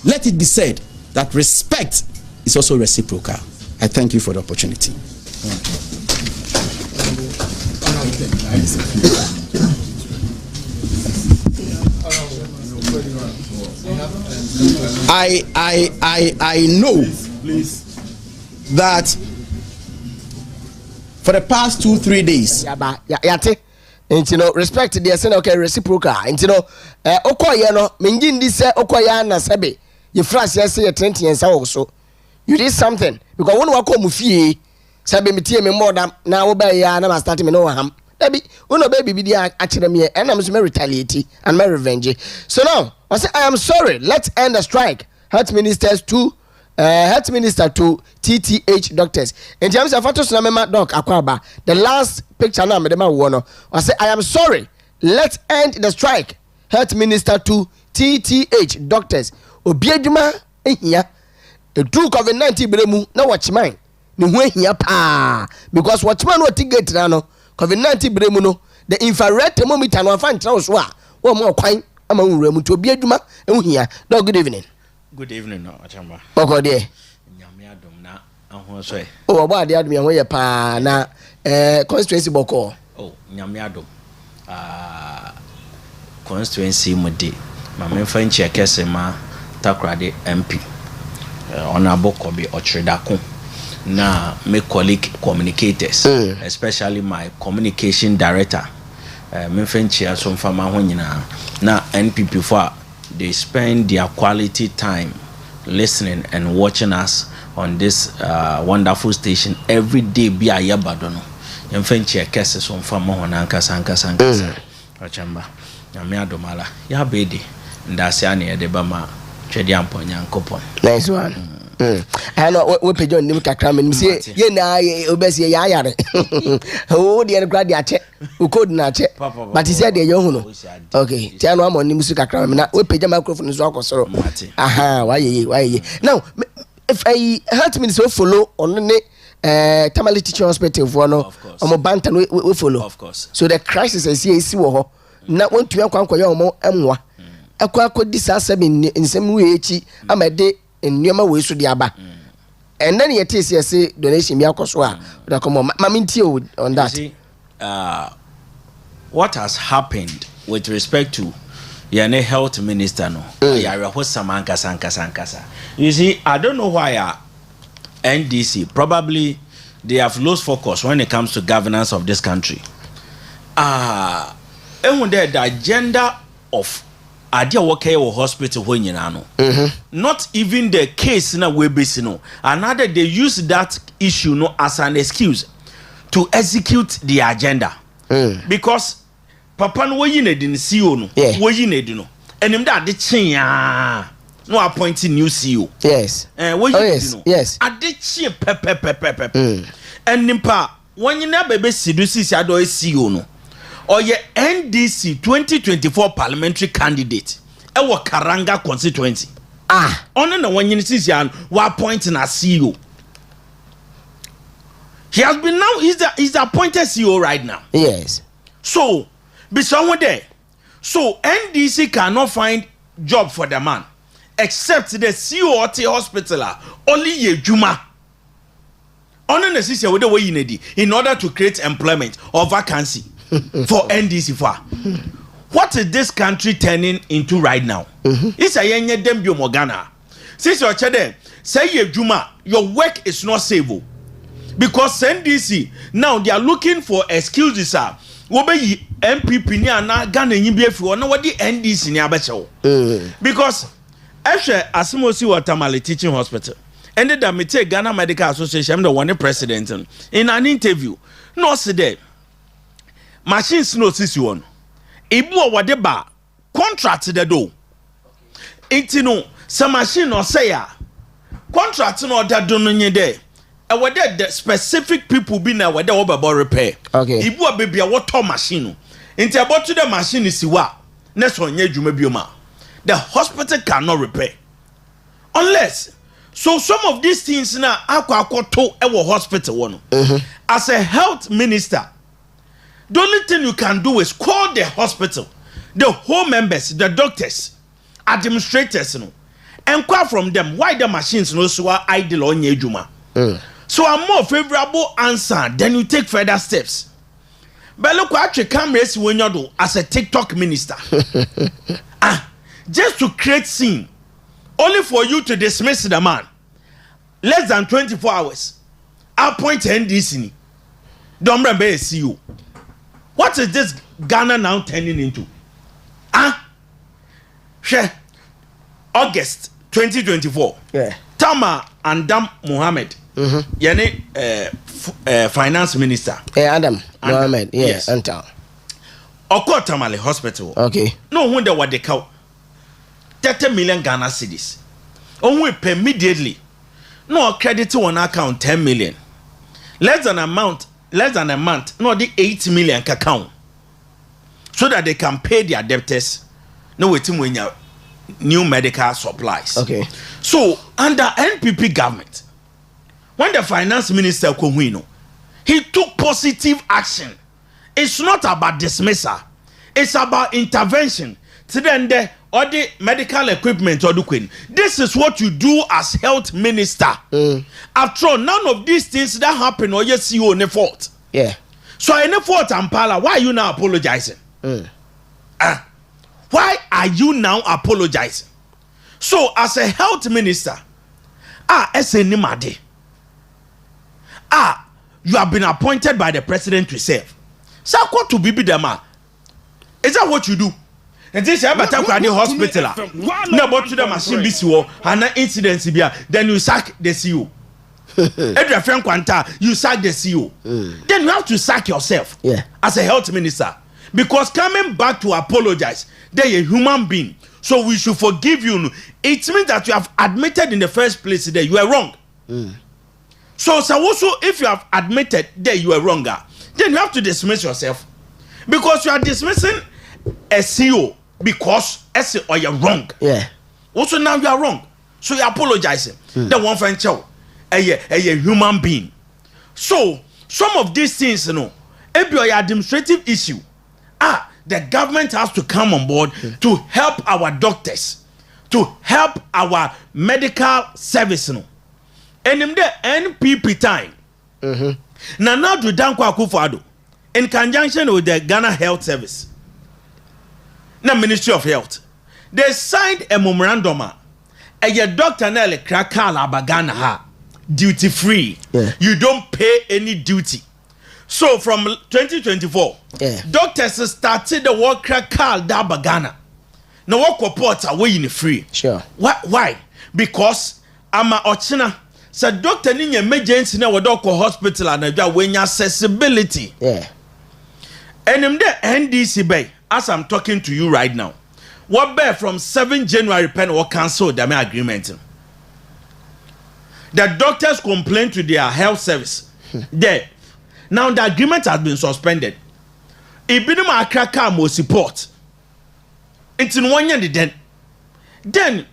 let it be said that respect is also reciprocal. I thank you for the opportunity. I know that for the past 2-3 days. And you know, respect the saying okay reciprocal. And you know, okoye no mengi ndi say okoye na sebe. Ye France say ye 20 years also. You did something because when we come fie sebe me tie me more than na wo ba ya na ma start me no ham. Baby, uno baby bi dia akire me and I'm so retaliate and my revenge. So now, I say I am sorry. Let's end the strike. Health Minister to TTH doctors. In terms of photos na mema doc akwaba. The last picture na me dem wono. I say I am sorry. Let's end the strike. Health Minister to TTH doctors. Obi adwuma ehia. The true COVID-19 bremu na watchman. Ni hu ehia pa because watchman what ticket na no COVID-19 bremu no the infrared thermometer no afan tra so a wo mo kwan ama wura mu to obi adwuma ehia no good evening no achamba boko de nyame adom na aho so e o obo ade adom ye pa na constituency boko nyame adom constituency mudi ma memfa nchi ekese ma Takoradi MP honorable Kobi Okyeremaba na my colleague communicators especially my communication director memfa nchi aso mfa ma ho nyina na NPP for they spend their quality time listening and watching us on this wonderful station every day bi ayabado no memfa nchi ekese so mfa ma ho na nkasa achamba nyame adomala ya bedi ndase ane edeba ma twede amponya nkopon nice one I know we page on nim kakra me say ye na obesi ya yare o de grad ya che o code na che but he said ye hu no okay ti anu am nim su kakra me na we page microphone so akosoro aha why ye now if I health minister follow on ne Tamale Teaching Hospital for no omo bantan we follow of course so the crisis is here isi wo ho na wontu yankwankoye omo emwa akodi sa seven nsem we echi amade nneoma we so de aba and then you say donation bi akoso a da come mamintie on that. See, what has happened with respect to Yane health minister no sankasa. You see, I don't know why NDC probably they have lost focus when it comes to governance of this country. And the agenda of Adia Wake or hospital when you know, not even the case na we base no. Another they use that issue no as an excuse to execute the agenda. Because Papa no we didn't see no, we need no, and him that the chain no appointing new CEO. Yes. Yes. I did chain pep. And nimpa when you never be seduce ado CEO no. Or your NDC 2024 parliamentary candidate ewo Karanga constituency ono na wanyini sisi an wa appointing as CEO. He has been now he's the appointed CEO right now. Yes. So be someone there. So NDC cannot find job for the man except the CEO of the hospital only ye juma. Ono na sisi we the way you need in order to create employment or vacancy. For NDC for what is this country turning into right now? It's a yenye dem bio Morgana. Since you're chede, say ye Juma, your work is not savable. Because NDC now they are looking for excuses. Wobe MPP ni ana Ghana nyimbi or no what the NDC ni abecho. Because actually Asimosi Tamale Teaching Hospital ended up me take Ghana Medical Association, I'm the one president in an interview. No say there. Machines no sisi won. Ibu awade ba contract the do. Enti no some machine no say ya. Contract no da do no nye de. E wade the specific people be na wade obabo repair. Okay. Ibu abebia wato machine no. Enti abotu the machine is wa. Na so nye dwuma bioma. The hospital cannot repair. Unless so some of these things na akwakoto e wo hospital wono. As a health minister, the only thing you can do is call the hospital, the home members, the doctors, administrators, inquire from them why the machines no so are idle on Yejuma. So a more favorable answer, then you take further steps. But look what you come raise when you do as a TikTok minister. Just to create scene, only for you to dismiss the man. Less than 24 hours. Appoint NDC. Don't remember a CEO. What is this Ghana now turning into? August 2024. Yeah. Tama Andam Mohammed. Yani finance minister. Adam Mohammed. Yes. Antal. Oko Tamale Hospital. Okay. No wonder what they call 30 million Ghana cedis. Only pay immediately. No credit to one account 10 million. Less than a month, no, the 8 million account. So that they can pay their debtors. No waiting when you new medical supplies. Okay. So under NPP government, when the finance minister Kowino, he took positive action. It's not about dismissal. It's about intervention. Today, all the medical equipment or the queen. This is what you do as health minister. After all, none of these things that happen or you see you on a fault. Yeah. So in a fault, Ampala, why are you now apologizing? Why are you now apologizing? So as a health minister, you have been appointed by the president to serve. So what to be the man? Is that what you do? And this is about Takoradi hospital. No, but to the machine BCO and an incident, then you sack the CEO. Every friend Quanta, you sack the CEO. Then you have to sack yourself as a health minister. Because coming back to apologize, they're a human being. So we should forgive you. It means that you have admitted in the first place that you are wrong. So also, if you have admitted that you are wrong, then you have to dismiss yourself. Because you are dismissing a CEO because or you're wrong. Yeah. Also now you are wrong. So you're apologizing. The one friend child, a human being. So some of these things, if you're an administrative issue, the government has to come on board to help our doctors, to help our medical service. And in the NPP time, now do Dankwa Akufo-Addo in conjunction with the Ghana Health Service, the Ministry of Health, they signed a memorandum. A doctor Nelly Krakala Bagana ha duty free. You don't pay any duty. So from 2024, doctors started the work Krakal da Bagana. Now work reports are way in free. Sure. Why? Because I'm a Ochina. So doctor in emergency na wadoko hospital and when accessibility. Yeah. And in the NDC bay, as I'm talking to you right now, what bear from 7 January pen or cancel the agreement. The doctors complained to their health service. There. Now the agreement has been suspended. Ibinuma Accra more support. It's in 1 year then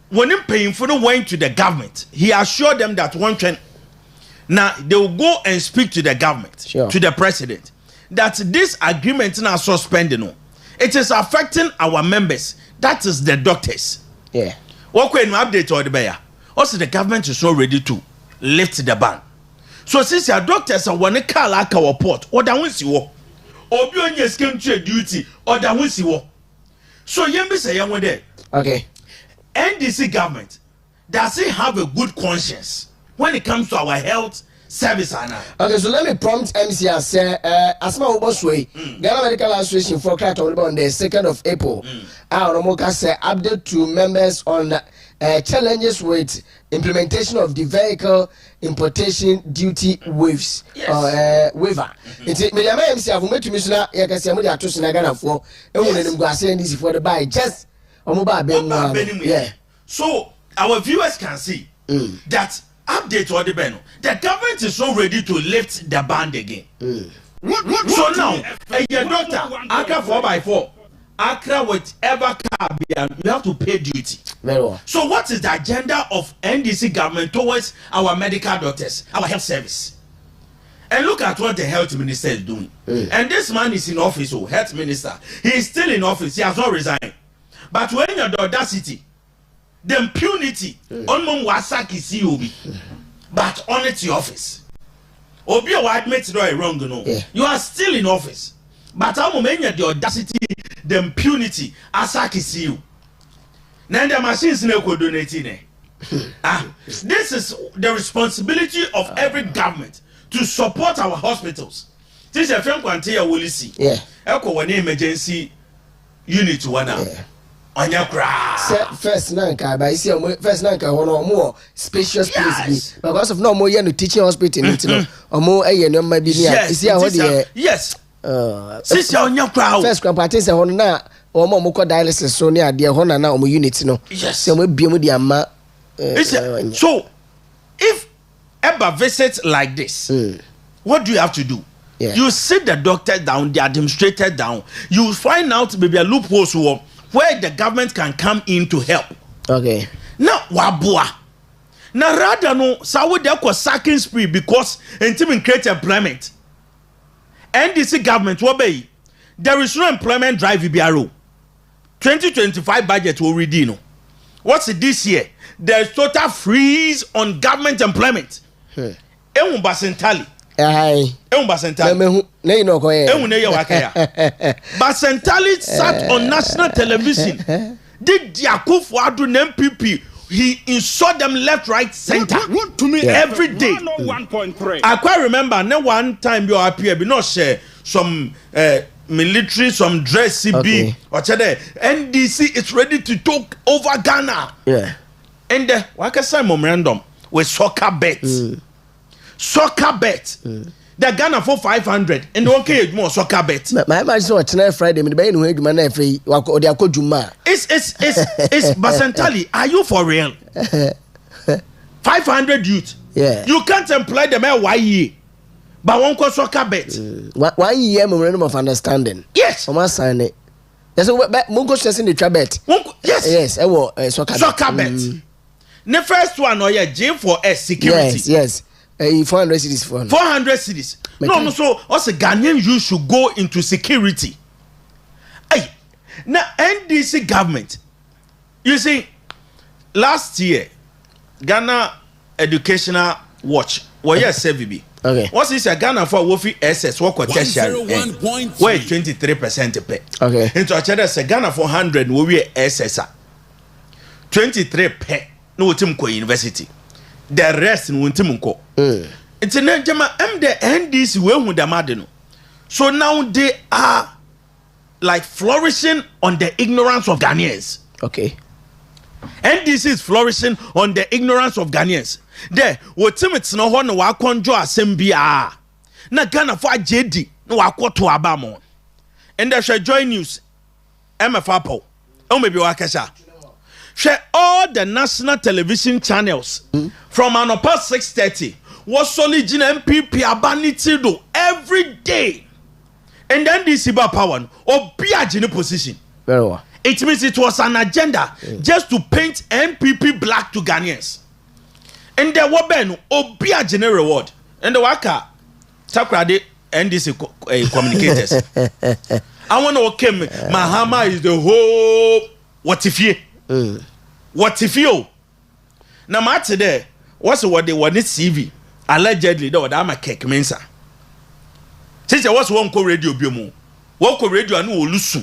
when him paying for the went to the government, he assured them that one trend. Now they will go and speak to the government, to the president, that this agreement now suspended. It is affecting our members. That is the doctors. Yeah. What can you update or the bear? Also, the government is not ready to lift the ban. So since your doctors are one car like our port, or that wins you, or be on your skin duty, or that wins you. So you say young there. Okay. NDC government, does it have a good conscience when it comes to our health service? Okay, so let me prompt MC and say, Asma Oboswe, Ghana Medical Association for Kraton on the 2nd of April. Our say update to members on challenges with implementation of the vehicle importation duty waves waiver. It's me MC have met to Mr. Yakasiamu Atosin Ghana for NDC for the buy just yeah. So our viewers can see that update or the beno. The government is so ready to lift the ban again. So now, your doctor, Accra 4x4, Accra whatever car you have to pay duty. Very well. So what is the agenda of NDC government towards our medical doctors, our health service? And look at what the health minister is doing. And this man is in office, health minister. He is still in office. He has not resigned. But when you're the audacity, the impunity, on mom wasaki COB, but on it your office. Obi or admit no wrong, no. You are still in office. But how when you're the audacity, the impunity, asaki see you. Now the machines never donating. This is the responsibility of every government to support our hospitals. This is a friend Quantia will see. Yeah. Echo one emergency unit one now. Anya cry. First nanka, but you see, first nanka one or more spacious place. Because of no more teaching hospital, or more a no maybe near. Yes. Sister Anya cry. First parties are on now, or more dialysis so near dear Hona now, unit no. Yes. So we be with the ama. So, if ever visit like this, what do you have to do? Yeah. You sit the doctor down, the administrator down. You find out maybe a loophole where the government can come in to help. Okay. Now, wabua. Now, rather no, so there was sacking spree because intimate create employment. NDC government, there is no employment drive BRO. 2025 budget already no. What's it this year? There's total freeze on government employment. Ehun Basentali. Ehun Basentali. Basentali sat on national television. Did Yakufu Adu MPP? He insult them left, right, center. Wontumi every day. 101.3. I quite remember. No one time you appear, but not share some military, some dress CB. Or NDC is ready to talk over Ghana. Yeah. And what can say memorandum with soccer bets. Soccer bet. The Ghana for 500 and okay more soccer bet. My imagine what tonight Friday me be no eduma na free or they akojuma. It's Basentali. Are you for real? 500 youth. Yeah. You can't employ them why year. But one call soccer bet. 1 year memorandum of understanding. Yes. Oma sign it. Yes, Mungo stressing the trabet. Yes. Yes, soccer bet. The first one or yeah, J for S security. Yes. 400 cities 400 cities. No, so also Ghanaian youth should go into security. Hey, now NDC government, you see, last year, Ghana Educational Watch, CVB. Okay. What's this? Ghana for Wofi SS, what tertiary? Where 23% pay. Okay. Into a Ghana for 100, we SSR. 23 pay. No, Timko University. The rest in Wontumi. It's an Jama the NDC with the Madino. So now they are like flourishing on the ignorance of Ghanaians. Okay. NDC is flourishing on the ignorance of Ghanaians. There, what Timothy no one wa conjure assembia. Na Ghana for JD no wa to Abamo. And there shall join news. MFAPO. Maybe Wakasha. Share all the national television channels from an upper 6:30 was solid in MPP abanitido every day. And then this Iba power or be a position. Very well. It means it was an agenda just to paint MPP black to Ghanaians. And there were Ben or be a general reward. And the Waka Takoradi NDC communicators. I want to okay, Mahama is the whole what if you. What if you now matter there? What's what they want CV allegedly that I'm a cake mensa. Since there was one co radio biomo, one co radio and will lose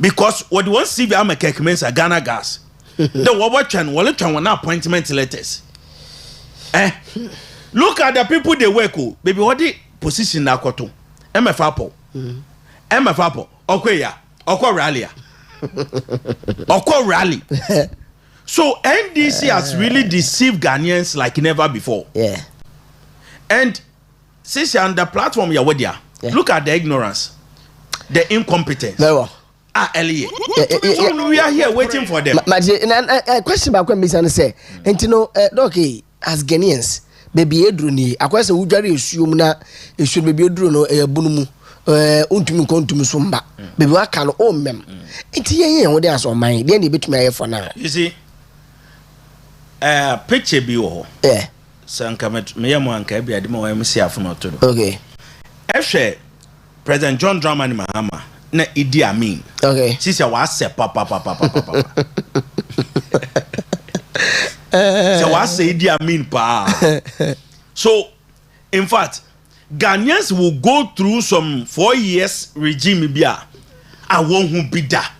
because what one CV I'm a cake mensa Ghana gas. The watching one appointment letters. Look at the people they work with. Baby, what the position na koto? MFAPO. Okay, yeah. Okwa rally. So NDC has really deceived Ghanaians like never before. Yeah. And since you're on the platform, you're there. Look at the ignorance, the incompetence. Very well. Elliot. So we are here waiting for them. Question back when Miss say, and you know, Doki, as Ghanaians, baby Edruni, a question who jari assume na it should be Edruno, a bunumu. Untumi sumba baby wa kan o mem enti yen wo dey aso man dey na betu me for now. You see picture bi wo yeah sanka me yam anka bi ade ma wa MC afono to do. Okay. Ehwe President John Dramani Mahama na Idi Amin. Okay. Sisi wa se papa so wa se Idi Amin pa. So in fact Ghanaians will go through some 4 years regime bia I won't who be that.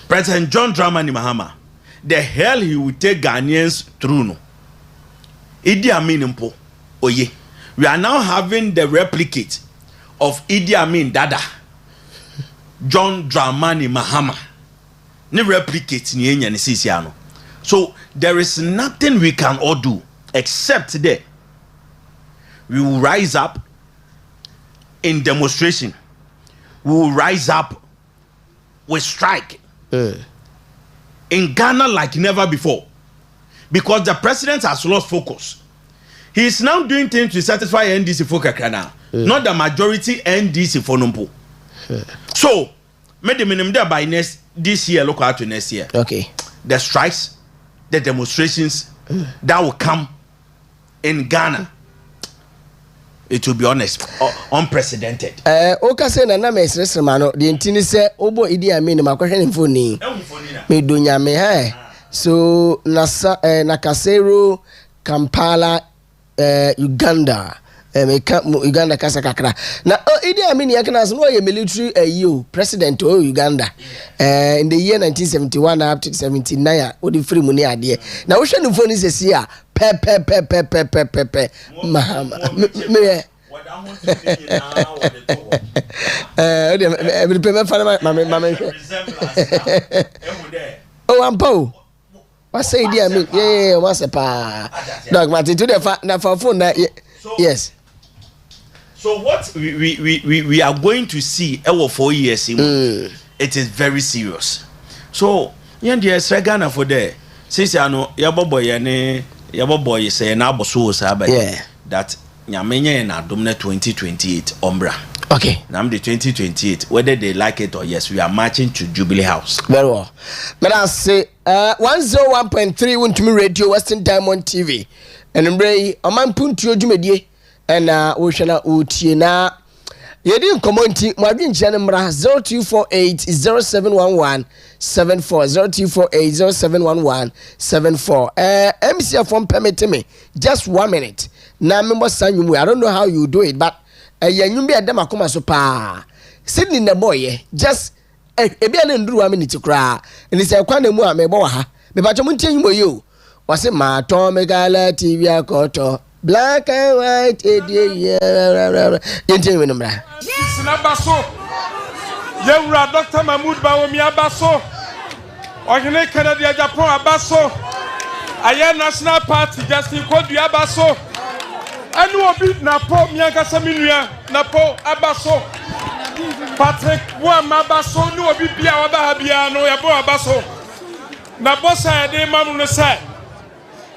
President John Dramani Mahama, the hell he will take Ghanaians through no. Idi Amin mpo oye. We are now having the replicate of Idi Amin Dada. John Dramani Mahama. Ne replicate ni enya ni sisi ano. So there is nothing we can all do except that we will rise up in demonstration. We will rise up with strike in Ghana like never before. Because the president has lost focus. He is now doing things to satisfy NDC for Kakana, not the majority NDC for Numpo. So, made the minimum there by this year, look out to next year. Okay. The strikes, the demonstrations that will come in Ghana. it will be honest, unprecedented. Oka say na mesresre ma no de ntini se obo Idi Amin ma kwahwe ne phone me donya me ha so Nakasero Kampala Uganda Uganda kasa kakra na Idi Amin yakana so no ye military president of Uganda in the year 1971 up to 79 o di free money ade na wo hwe ne phone sesi a pe mahama me every pay mama oh ampo what say Idi Amin yeah what's pa dog Martin to the na phone na yes. So what we are going to see over 4 years, it is very serious. So the Ghana for there. Since I know your boy say na boso sabe that nyamenya na domine 2028 Umbra. Okay. Now the 2028 whether they like it or yes, we are marching to Jubilee House. Very well. But I say 101.3 Wontumi Radio Western Diamond TV. And Oman Mpuntuo dwumadie and we shall utie na yedi nkomonti mwadwe nchane mra 0248 0711 74 MC from permit me just 1 minute na member sanyu I don't know how you do it but yanyu bi adama koma so pa Sydney na boy just ebi na nduru 1 minute kra ni say kwa na mu a me bo ha me ba chomo ntie nyimo yo wase ma to megala TV akoto black and white yenti we numra sinabaso yewura Dr. Mahmoud Bawomi abaso ohene Canada Japan abaso aye National Party Justin Kodu abaso anu obi na po miankasa minua na po abaso Patrick Wama abaso nu obi bia waba ha bia no yabo abaso na bossa de mamu no sai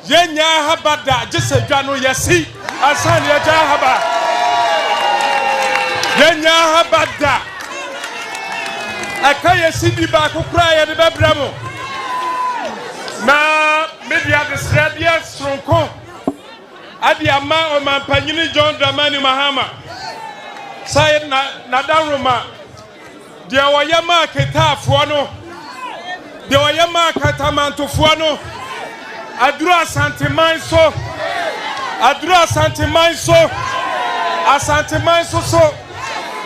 yenya habada jese dwano yesi asan ya haba yenya habada akaya sibi ba kokra ya de bebramo na media de sradia stronko adi ama o mampanyini John Dramani Mahama sai na danroma dia wayama ketafo no dia wayama katamantofo no adura sentiment so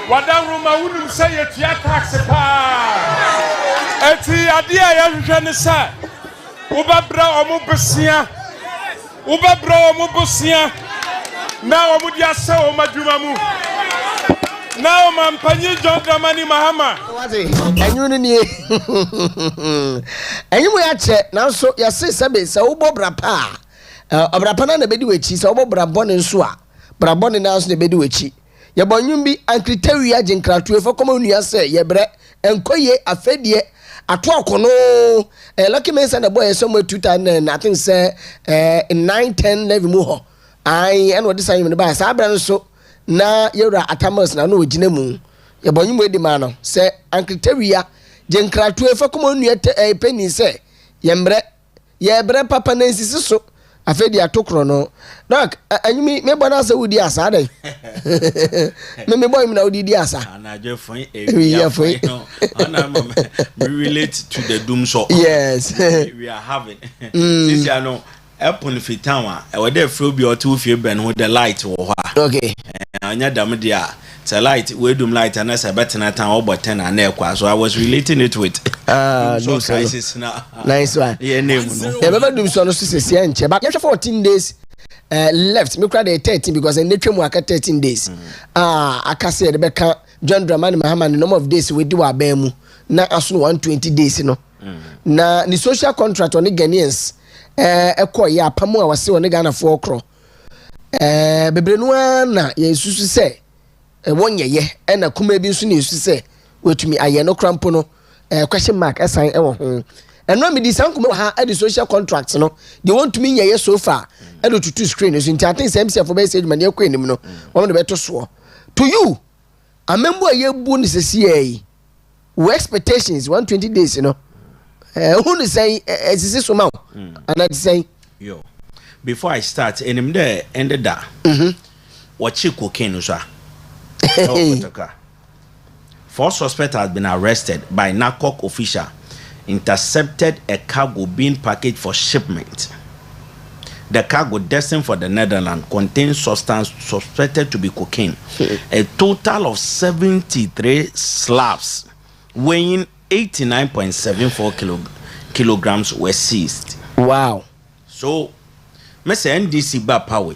wadanroma wunum say etua tax pa eti ade ya hwehwe ne sa ubabra omubesia na omudi ase o madwuma mu na o mampanyi John Dramani Mahama enyu ne nie enyu mo ya che na so ya se sebe se wo bobra pa obrapa na bedi wechi se wo bobra bone nso a bra bone na so na bedi wechi ye bonyum bi ankriteria jinkratu efo koma nua se ye bre enkoye afedie ato akono lucky men say na boy somewhere 2000 I think say 910 level mu ho ai and what this time ne ba sa bra nso na yewra atamas na no ogina mu ye bonyum edi ma no se ankriteria jinkratu efo koma nua penny say ye bre papa na nsisi so afedi atokro no doc anyumi me bona say wudi asa dey me boy me na wudi asa na je fun we relate to the doom so yes we are having this year no Apple fitanwa e we dey fro bi otu fie ben ho the light wo ha okay anya dam dia the light we doom light and say betena tan obo 10 and ekwa so I was relating it with no crisis na nice one yeah name no e baba doom so no sisi enche back 14 days left me crowd 13 because in netwem aka 13 days aka say de beka John Dramani Mahama the number of days we do abemu na aso 120 days no na ni social contract on the Ghanaians ekoye apamo a wase on Ghana for okro bebre no na ye susu se wonyeye na kuma bi nso na yesu se wetumi aye no crampo no question mark assign ewo ho eno me di sankum ha at the social contract no they want to me yeye so far e do tutu screen so nti atin sem se for message man ye kwa enim no wo de beto so to you amembo ye bu ni sesi yi we expectations 120 days no who ni say esisi so ma and I say yo before I start enim there ended that Wachi cocaine so. 4 suspects have been arrested by narcotic official. Intercepted a cargo being packaged for shipment. The cargo destined for the Netherlands contains substance suspected to be cocaine. A total of 73 slabs weighing 89.74 kilograms were seized. Wow. So, Mr. NDC ba power.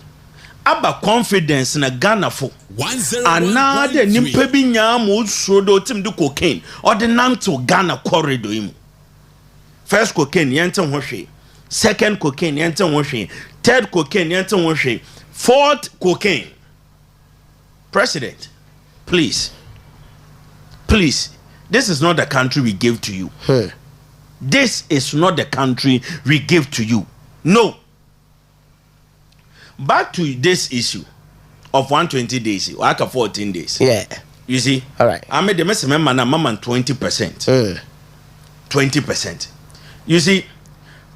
Aba confidence na Ghana for. And now the nimpebi nyamo sodo tim do cocaine or the nanto Ghana corridor imu. First cocaine yenten hoshe. Second cocaine yenten hoshe. Third cocaine yenten hoshe. Fourth cocaine. President, please, this is not the country we gave to you. This is not the country we gave to you. No. Back to this issue of 120 days, or 14 days. Yeah. You see? All right. I made the message, man, 20%. 20%. You see,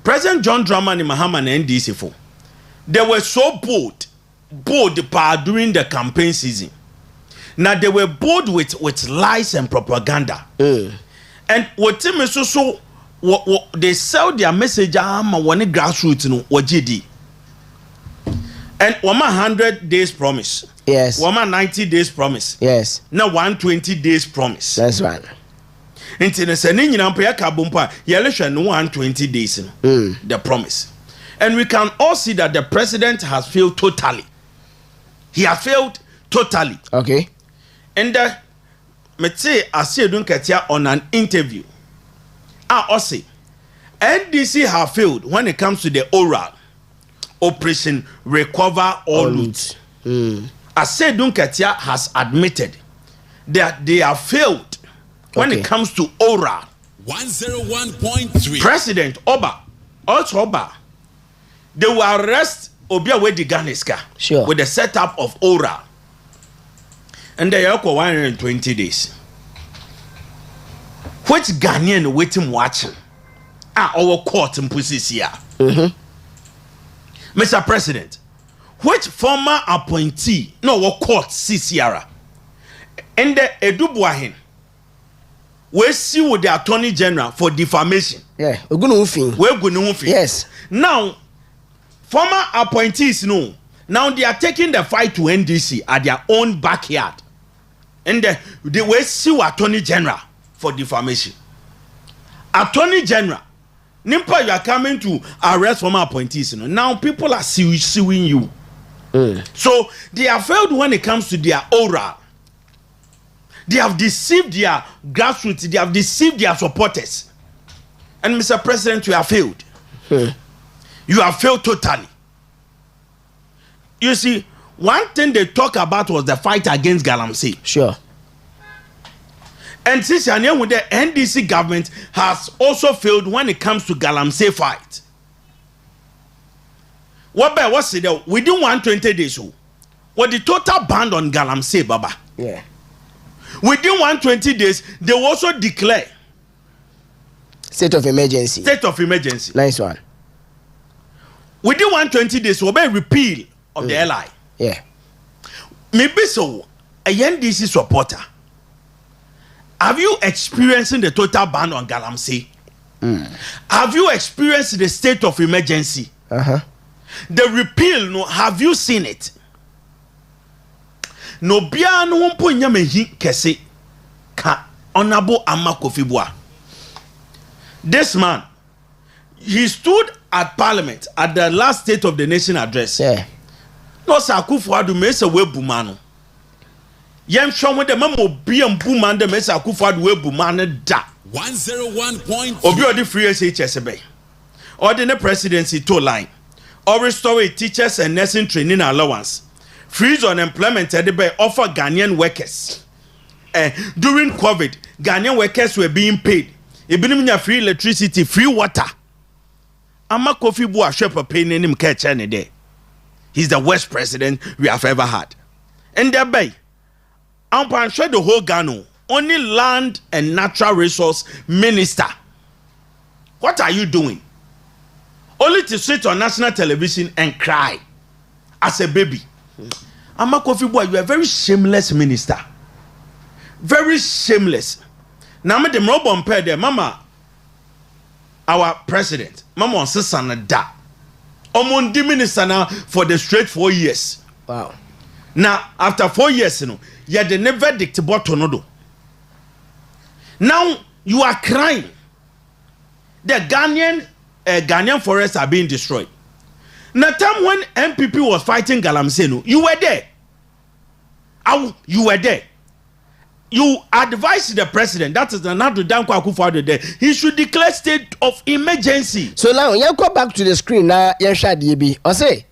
President John Dramani Mahama and NDC for, they were so bold during the campaign season. Now they were bold with lies and propaganda. And what team is so they sell their message one grassroots no GD. And 100 days promise. Yes. 90 days promise. Yes. Now 120 days promise. That's right. Until the sending nyina kabumpa yelesha 120 days the promise. And we can all see that the president has failed totally. He has failed totally. Okay. And Mete Asiedun Ketia on an interview. Also, NDC have failed when it comes to the oral operation recover or loot. Asiedun Ketia has admitted that they have failed when it comes to oral. 101.3. President Oba, they will arrest Obia Wedi Ganeska with the setup of oral. And they are 120 days. Which Ghanaian waiting watching? Our court in Pusisia. Mr. President, which former appointee no our court CCR and the Edubuahin we see with the Attorney General for defamation. Yeah, we're going to Yes. Now, former appointees now they are taking the fight to NDC at their own backyard. And they will sue Attorney General for defamation. Attorney General, Nimpa, you are coming to arrest former appointees. Now people are suing you. So they have failed when it comes to their oral. They have deceived their grassroots. They have deceived their supporters. And Mr. President, you have failed. You have failed totally. You see, one thing they talk about was the fight against Galamsey. Sure. And since with the NDC government has also failed when it comes to Galamsey fight. What's it within 120 days? What the total ban on Galamsey, Baba? Yeah. Within 120 days, they will also declare state of emergency. State of emergency. Nice one. Within 120 days, will be repeal of the LI. Yeah. Maybe so. A NDC supporter. Have you experienced the total ban on Galamsey? Have you experienced the state of emergency? The repeal, no, have you seen it? No bia no wompo nyamehi kese ka Honorable Amakofibua. This man, he stood at Parliament at the last State of the Nation address. Yeah. No Sakufuadu mese we bumano. Yem shomwe de mamo bia mbuman de mese Sakufuadu we bumano da. 101.3. Obi odi free SHSB. Ordinary presidency to line. Or restore teachers and nursing training allowance. Freeze unemployment by offer Ghanaian workers. During COVID, Ghanaian workers were being paid. Ebiniminya free electricity, free water. Ama Kofi Bua shepa paying him catch any day. He's the worst president we have ever had. And thereby, I'm sure the whole Ghana, only land and natural resource minister. What are you doing? Only to sit on national television and cry as a baby. Ama Kofi Boy, you are a very shameless minister. Very shameless. Now me dem rob on there, mama. Our president, mama on sister da. Omundi minister now for the straight 4 years. Wow. Now after 4 years, you know, you had the never verdict bottom no. Now you are crying. The Ghanaian forests are being destroyed. Now time when MPP was fighting Galamsey, you were there. You were there. You advised the president, that is the Nadu Danko Akufo-Addo there, he should declare state of emergency. So now, you go back to the screen now, Yenshad I say,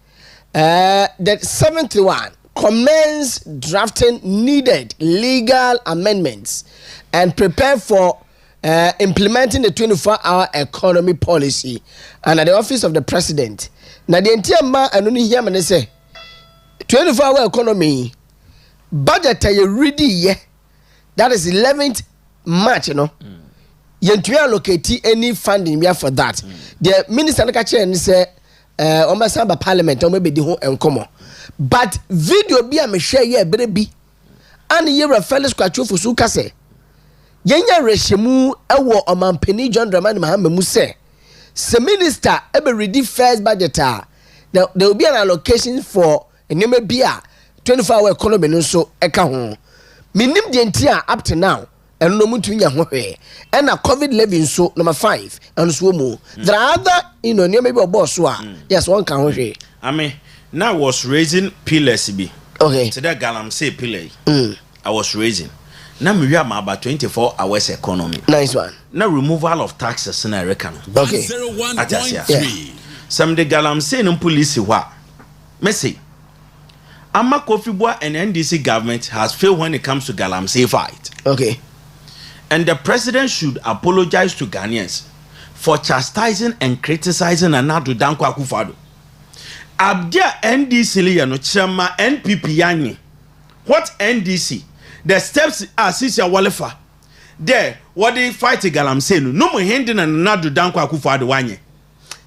the 71 commence drafting needed legal amendments and prepare for implementing the 24-hour economy policy under the office of the president. Now, the entire man, and only hear me say, 24-hour economy, budget ready, yeah. That is 11th March, you know. You allocate any funding for that. The minister and say, Omasamba Parliament, or maybe the whole and come on. But video be a share ye baby. And ye a fellow scratch for Sukase. Yenya Reshimu, Ewo Oman Penny John Dramani Mahama Muse. Se minister ever ready first budget. Now there will be an allocation for a name be a 24-hour economy no so eka minim the entire up to now and no muntu nya ho hwe and a COVID living so number 5 and so mo there are other maybe a boss yes one can ho hwe I mean now was raising pillars be okay to that Galamsey pillar I was raising now we are about 24 hours economy nice one now removal of taxes in America okay 101.3 some the Galamsey no police wa me say Ama Kofi Boy and NDC government has failed when it comes to Galamsey fight. Okay. And the president should apologize to Ghanaians for chastising and criticizing Nadu Danko Akufo-Addo. Abdia NDC liyano chama NPP yanyi. What NDC? The steps are Sisia Walefa. There, what they fight Galamsey no mo hindi na Nadu Danko Akufo-Addo wanye.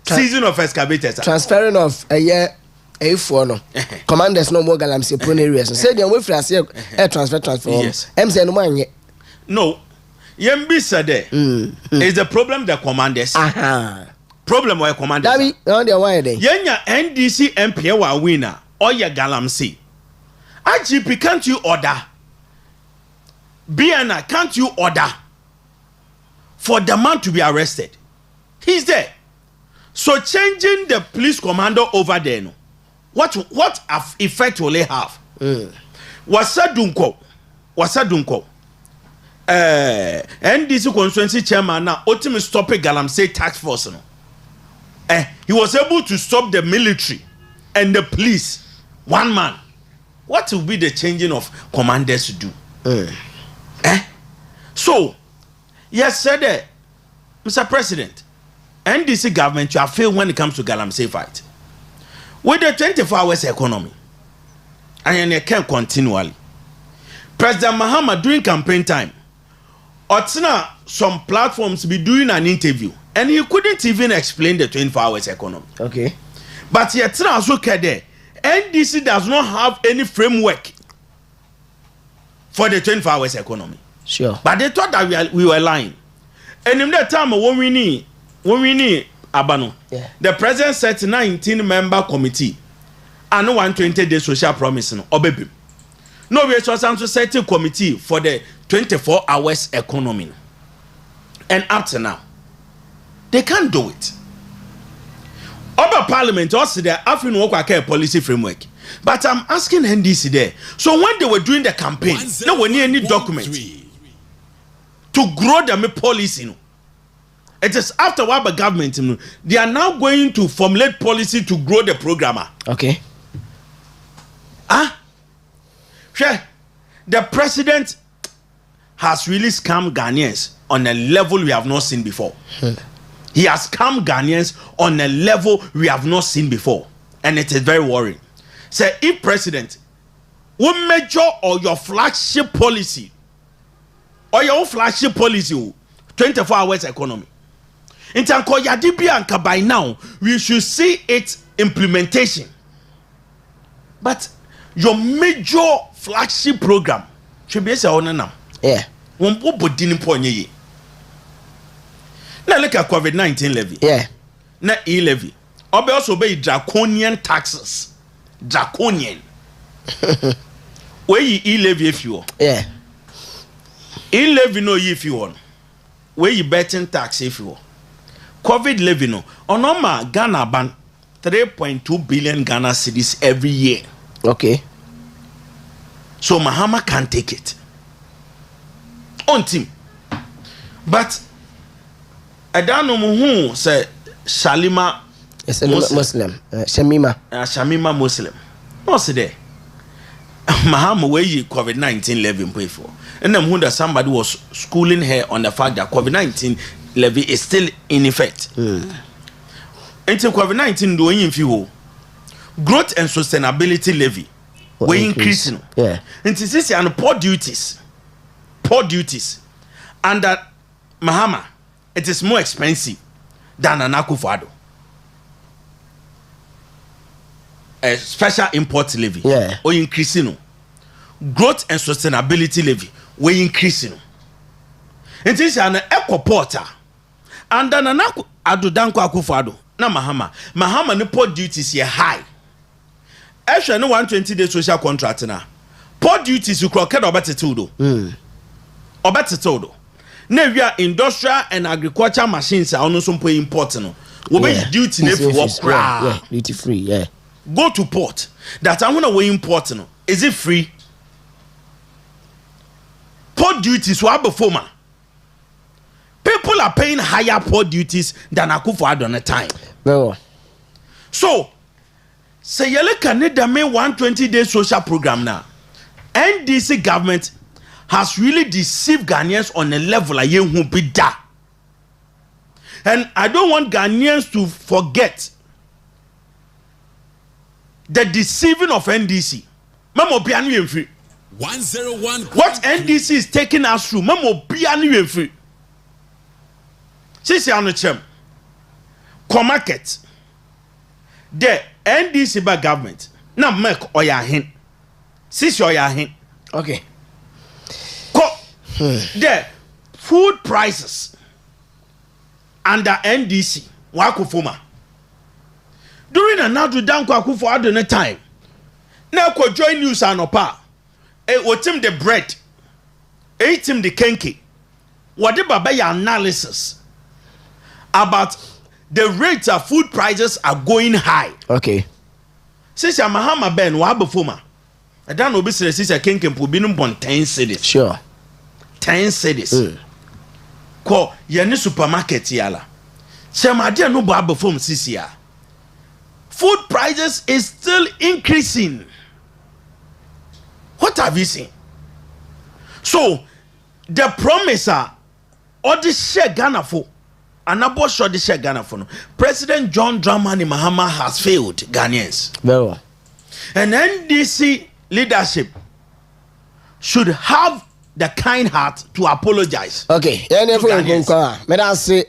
Season of excavators. Transferring of a year. A4 no commanders no more Galamsey prone areas say they wait for air transfer yes say no man yet no yembi said there is the problem the commanders problem why commanders that be on the why then yenya NDC MP wa winner or ya Galamsey IGP can't you order BNI can't you order for the man to be arrested he's there so changing the police commander over there no what effect will it have? Wasadunko. NDC constituency chairman now ultimately stopping Galamsey task force. No? He was able to stop the military and the police. One man. What will be the changing of commanders to do? So, yes, sir, Mr. President, NDC government, you have failed when it comes to Galamsey fight. With the 24 hours economy, and you can continually. President Mahama during campaign time, Otsina some platforms be doing an interview, and he couldn't even explain the 24 hours economy. Okay. But yet, also there, NDC does not have any framework for the 24 hours economy. Sure. But they thought that we were lying. And in that time, when we need Abano, yeah. The president set 19-member committee and 120-day social promise no obebim. No we also set a committee for the 24 hours economy. And up to now, they can't do it. Other parliament also there African work policy framework. But I'm asking NDC there. So when they were doing the campaign, no one need any document to grow the policy. No. It is after what the government, they are now going to formulate policy to grow the programmer. Okay. Sure. The president has really scammed Ghanaians on a level we have not seen before. He has scammed Ghanaians on a level we have not seen before. And it is very worrying. So if president will major or your flagship policy, 24 hours economy, in Tanko Yadibia by now, we should see its implementation. But your major flagship program should be say on now. Yeah. One bobo didn't point ye. Now look at COVID-19 levy. Yeah. Na e-levy. Obe also be draconian taxes. Draconian. Where ye e-levy if you. Yeah. E-levy no if you want. Where you betting tax if you. COVID levy no. Onoma Ghana ban 3.2 billion Ghana cedis every year. Okay. So Mahama can't take it. On team. But I don't know who say Shalima It's a Muslim. Shamima. Shamima Muslim. What's there? Mahama where you COVID-19 levy pay for. And then that somebody was schooling her on the fact that COVID-19 levy is still in effect. Until COVID-19 doing in few growth and sustainability levy were increasing. Yeah. Until this and poor duties under Mahama, it is more expensive than an Akufo-Addo. A special import levy. Yeah. Or increasing. Growth and sustainability levy were increasing. It is an eco porter under an Addo Akufo-Addo. Na Mahama no port duties here high. Actually, no 120 day social contract na. Port duties you croquet or better to do. Now we are industrial and agriculture machines are also important. We be duty if you work. Yeah, duty free. Yeah. Go to port. That I want to way important. Is it free? Port duties were before man. People are paying higher port duties than Akufo-Addo on a time. No. So, say you look at the main 120 day social program now. NDC government has really deceived Ghanaians on a level like you who be that. And I don't want Ghanaians to forget the deceiving of NDC. Mamo piano free. 101. What NDC is taking us through, Mamo piano free. Sisi anuchem. Market. The NDC by government. Now make oya hin. Sisi oya hin. Okay. The food prices under NDC wakufuma during another danko Akufo-Addo na time na ko join news anopa wotim the bread eatim the kenke what the baba ya analysis about the rates of food prices are going high. Okay. Since Mahama Ben wa befoma I don't know bis since kenke mpo binum bon 10 cedis. Sure. 10 cedis. Ko yeni supermarket yala. Semade no bo abofom sisia. Food prices is still increasing. What have you seen? So the promise or the share Ghana for anabo show the share Ghana for no. President John Dramani Mahama has failed Ghanaians. Well. And NDC leadership should have the kind heart to apologize. Okay, yeah, never go kwa. Me da say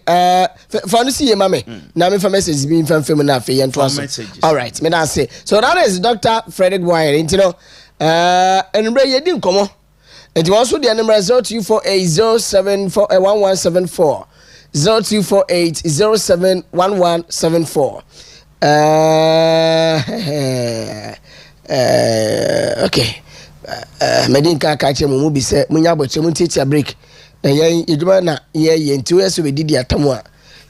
for no see mama. Na me for message be in film na fe yen to us. All right, me da say. So that is Dr. Frederick Wire, you know. And bre ye din komo. It was also the number 0248071174. 0248071174. Okay. Medinka kache mu bi se munya boche mu teacher break na yen eduma na ye nti we so be didi atamu a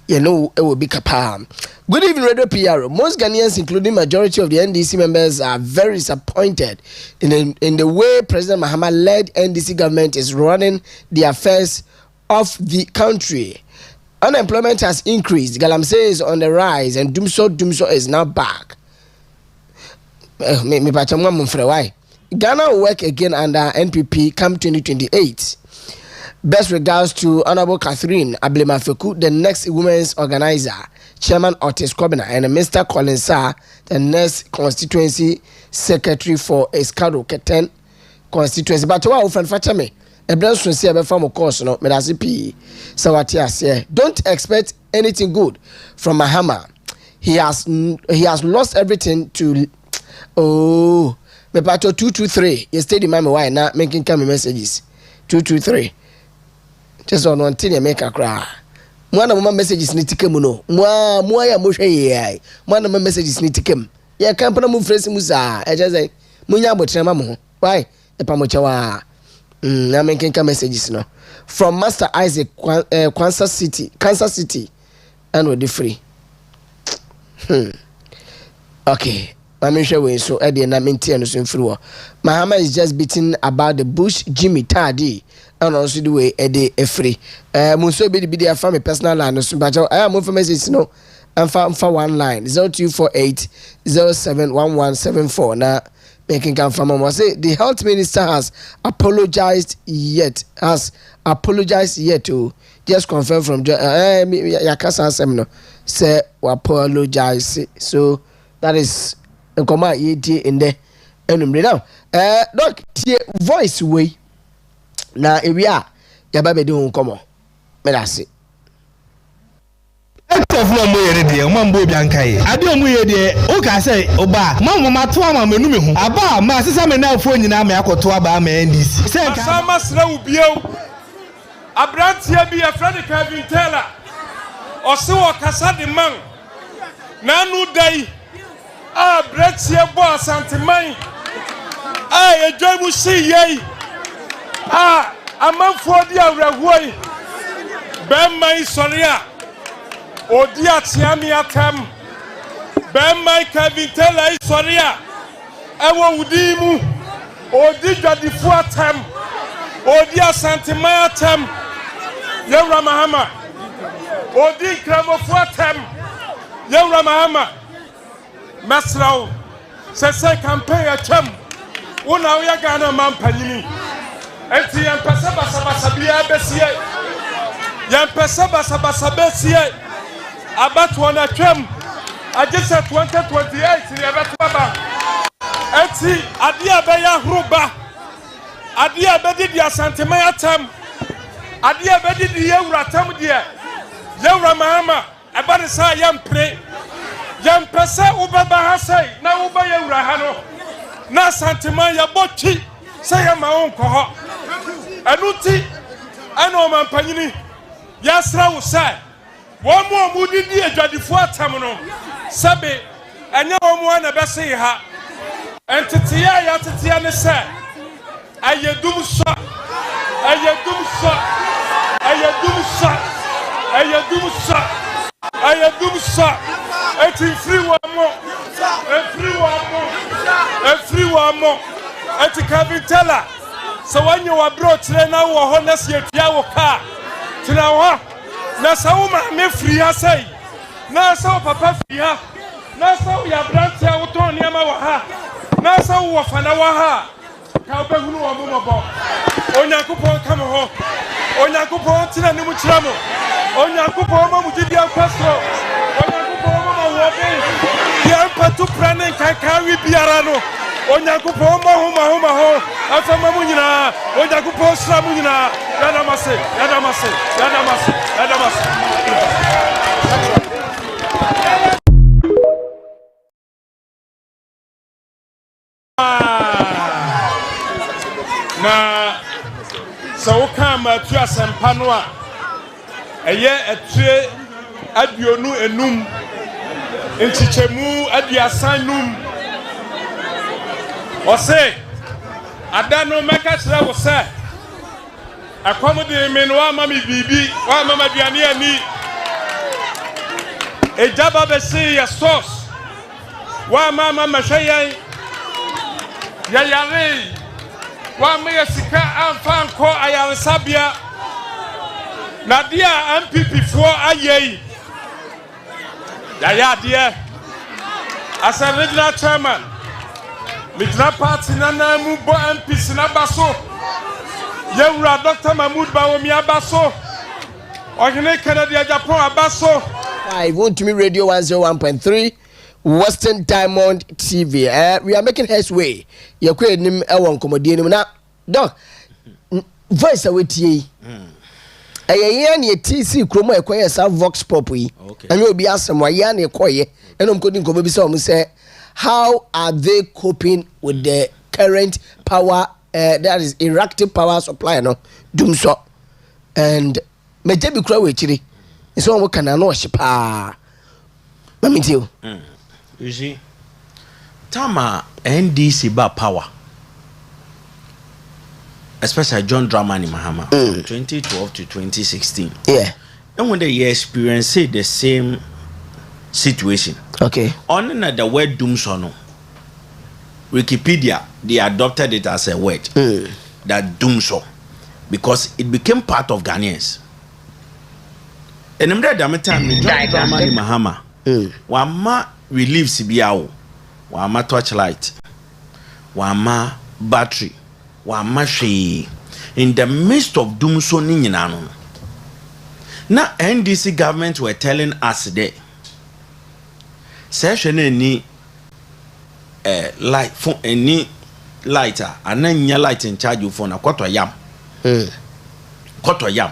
ye no e will be kapa. Good evening, Radio PR. Most Ghanaians, including majority of the NDC members, are very disappointed in the way President Mahama led NDC government is running the affairs of the country. Unemployment has increased, Galamsey is on the rise, and Dumso is now back. Ghana will work again under NPP come 2028. Best regards to Honorable Catherine Ablemafeku, the next women's organizer, Chairman Otis Kobina, and Mr. Colin Sarr, the next constituency secretary for Escado Keten constituency. But what often fetch me? A brand should see a form course, no, Medasipi. Sawatia, don't expect anything good from Mahama. He has lost everything to. Oh. me pato 223 you stay the mama why na making come messages 223 just on one thing you make a cry mwana mama messages ni tikemu no mwa ya mohwe ye mwana mama messages ni tikemu ya kampana mu fresi musa e just say munya abotre mama ho why e pa mo chawa na making come messages no from Master Isaac Kansas City and we free okay I'm sure we so Eddie na maintain so free Mahama is just beating about the bush Jimmy Tardy and also the way Eddie free Munso be the family personal line so but I am for message no and for one line 0248 071174 na making come from mama say the health minister has apologized yet to just confirm from yakasa semino say we apologize so that is nkoma yeti in there enumre now doc tie voice way na ewia ya ba be de nkomo me da se Ekofo mo yere de o mambo obi ankai ade o mo yere de o ka say oba mamma to ama menu me ho aba ma sesa me na afo nyina me akoto aba ma ndc say ka sama sra ubio abrantia bi afrade Kevin Taylor o se wo kasa de man na nu dai abrantia bo asanteman ejoi mu si yei amanfo di awrahuoi be mai soria odi atiami atam be mai Kevin Taylor soria ewo wudi mu odi jadifo atam odi asanteman atam yewra mahama odi kramofo atam yewra mahama masraw sese campaign atam una uya gana mampanyini enti yempesa basa bia besie yempesa basa besie abatu na twam agese 2028 ni abatu baba enti ade abeya hruba ade abedi dia santeman atam ade abedi di yewra tam die yewra mahama abane sa yempre yempesa ubaba hasai na uba yewra ha no na santeman ya bochi say ma onko ho anuti ana o mampanyini yasra wo sai wo mu didi adwadifo atam no sabe anya wo mu na bese ha entitiya ya titiya ne sai ayedum so eti free one more eti Kevin Taylor so when you were brought to na wo ho na se atua wo ka tina ho na sa wo ma me free ha sei na sa wo papa free ha na sa wo ya brantia wo ton niam wa ha na sa wo fana wa ha ka be hunu wo mo bo onyankopon ka mo ho onyankopon tina ni mu kira mo onyankopon ma mu didi akwaso onyankopon ma wo be ya patu pranen kan wi biara no onyankopon ma ho afama mu nyina onyankopon sra mu nyina yadamase na so kama tu asempa no a eye etue aduonu enum enchichemu aduasanum ose adano meka kire wo se akomode me no ama mi bibi wa mama duane ani ejaba be se ya sauce wa mama mashayan ya yare wa me sika amfa nko ayansabia na dia MPP fo ayei ya dia as a regional chairman Midday party nana mu bo MPs na baso yewura Dr. Mahmoud Bawomi abaso Okyeremaba dia Japan abaso Wontumi Radio 101.3 Western Diamond TV we are making headway yakwe nim ewo nkomodie nim na doc voice awetie ayeye na TC kromo ekoye sa vox pop yi anya obi asem wa na ekoye enom kodi nkomo bi se o say how are they coping with the current power, that is erratic power supply, no, doom so. And me je bi kura we chiri. So we can know shipa. Mami tio. You see, Tama NDC ba power. Especially John Dramani Mahama from 2012 to 2016. Yeah. And when they experienced the same situation. Okay. On the word doomsono, Wikipedia, they adopted it as a word. That doomso. Because it became part of Ghanaians. And in that time, John Dramani Mahama, Wama relief CBAO, Wama torchlight, Wama battery, Wama she. In the midst of doomso ninyanano. Now NDC government were telling us that session any light for any lighter and then your light in charge of phone a quarter yam. Quarter yam.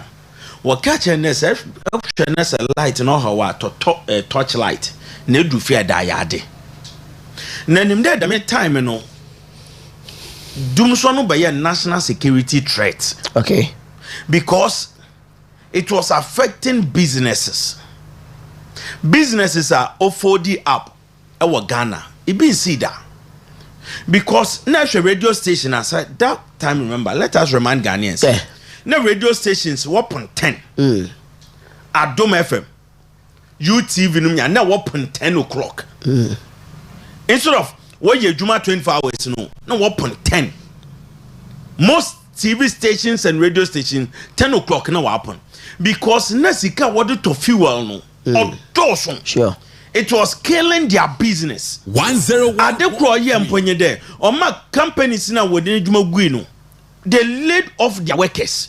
What catching this option as a light no how to torch light. Ne do fear diade. Then him there the time no doomso no by a national security threat. Okay. Because it was affecting businesses. Businesses are OFOD up our Ghana. It been see that. Because national radio station as that time remember, let us remind Ghanaians. Yeah. Now radio stations weapon 10. Adom FM. UTV no now weapon 10 o'clock. Instead of what you Juma 24 hours no weapon 10. Most TV stations and radio stations 10 o'clock now happen. Because Nesika wanted to fuel no or sure. It was killing their business. 101. At the Mpuntuo there, or my companies now within Jumaguino, they laid off their workers.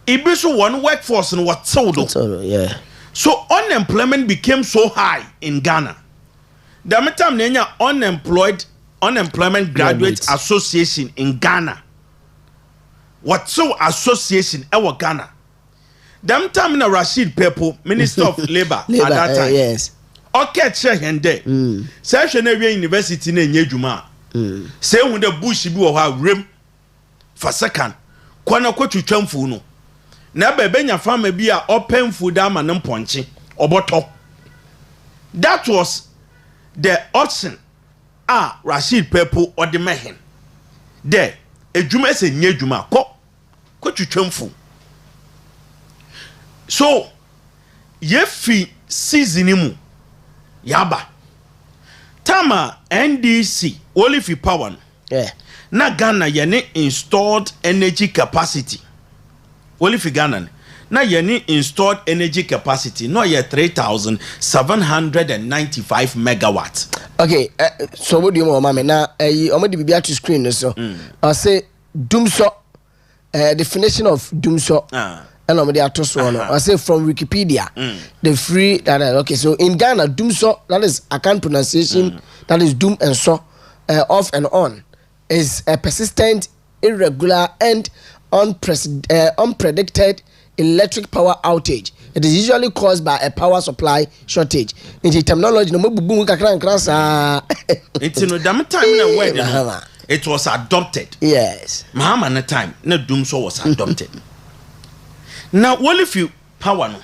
It be so one workforce and what sold. Yeah. So unemployment became so high in Ghana. The time Nenya unemployment graduates association in Ghana. What so association our Ghana. Them time na Rashid Pepo, Minister of Labor at that time. Yes. Okay, check and there. Say University ne nyejuma. Say when the bush bi wo ha rem for second. Kwana kwatwetwamfu no. Na bebenya farmer bi a open food ama ne mponche oboto. That was the option Rashid Pepo or the mehen. There, ejuma se nyejuma kwatwetwamfu. So, yefi season yaba. Tama NDC only fi power. Yeah. Na Ghana yene installed energy capacity. Only fi Ghana. Na yene installed energy capacity. No ye 3,795 megawatts. Okay. So what do you want, mama? Now, I'm be to screen so. I say doomso. Definition of doomso. I say from Wikipedia, the free that okay. So in Ghana, doomso, that is I can't pronunciation. That is doom and so, off and on, is a persistent, irregular, and unpredicted electric power outage. It is usually caused by a power supply shortage. In the terminology, it was adopted. Yes. Mahama na time, no doomso was adopted. Now, what if you power no?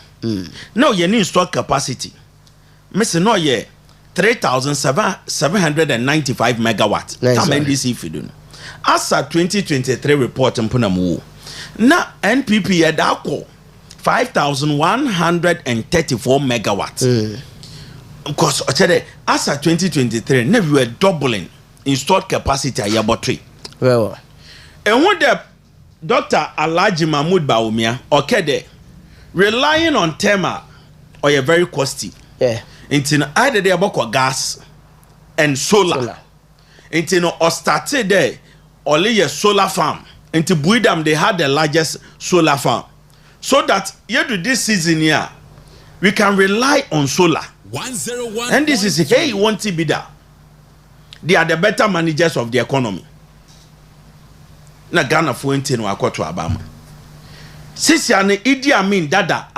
Now you need stock capacity. Missing no ye 3,795 megawatts. Come NDC if you do. As a 2023 report in Punamu. Now NPP had 5,134 megawatts. Because as a 2023, never were doubling installed capacity at Yabatri. Well, and what the Dr. Alhaji Mahmoud Bawumia, okay, there, relying on Tema or a very costly. Yeah. Until either they about gas and solar. Until or started there, only a solar farm. Until Buidam, they had the largest solar farm. So that you do this season here, we can rely on solar. 101. And this is hey, won't be that. They are the better managers of the economy. Na Ghana fuente no akoto abama. Sisi ane Idi Amin Dada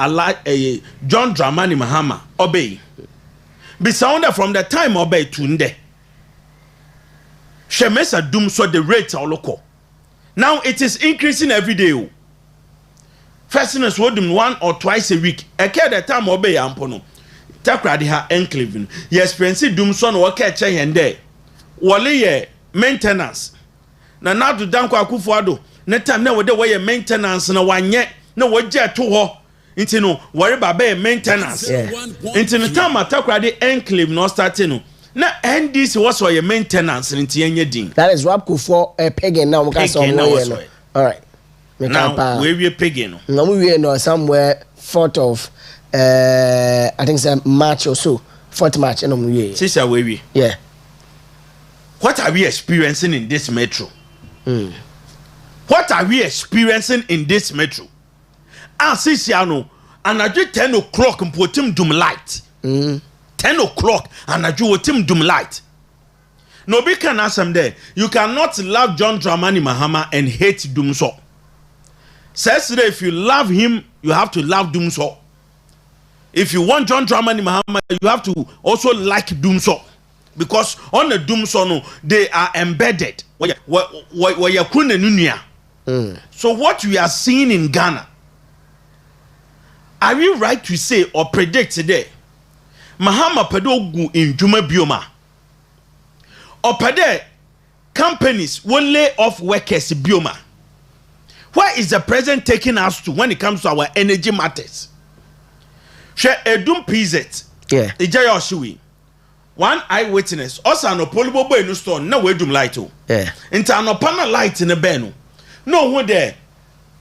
John Dramani Mahama obey. Be sounded from the time obey tunde. Shemesa doom so the rate are local. Now it is increasing every day. Firstness would them 1 or 2 a week. A care the time obey ampono. Takoradi ha enclave. You experience doom son or catch and there. Wale ye maintenance. Now to danko akufuado. Netam na wode way maintenance na wanye na waje to ho. Inti no worry about maintenance. Inti no time Takoradi enclave no starting no. Na NDC was for your maintenance inti enye din. That is Wapku for a pagan now. All right. Now we pagan. No, we know somewhere 4th of I think it's March or so. 4th March. Sister, we. Yeah. What are we experiencing in this metro? What are we experiencing in this metro? And sister, no, and I do 10 o'clock and put him doom light. 10 o'clock and I do him doom light. No, be can ask him there. You cannot love John Dramani Mahama and hate Doomso. Says today, if you love him, you have to love Doomso. If you want John Dramani Mahama, you have to also like Doomso. Because on the Doomso, no, they are embedded. So what we are seeing in Ghana, are we right to say or predict today, Mahama pedogu in Juma Bioma, or pede companies will lay off workers Bioma? Where is the president taking us to when it comes to our energy matters? Share a doom PZ. Yeah. Ijaya Oshiwi. One eyewitness. Also no polibo boy no store. No way doom light. Yeah. Into no panel light in the beno. No one there.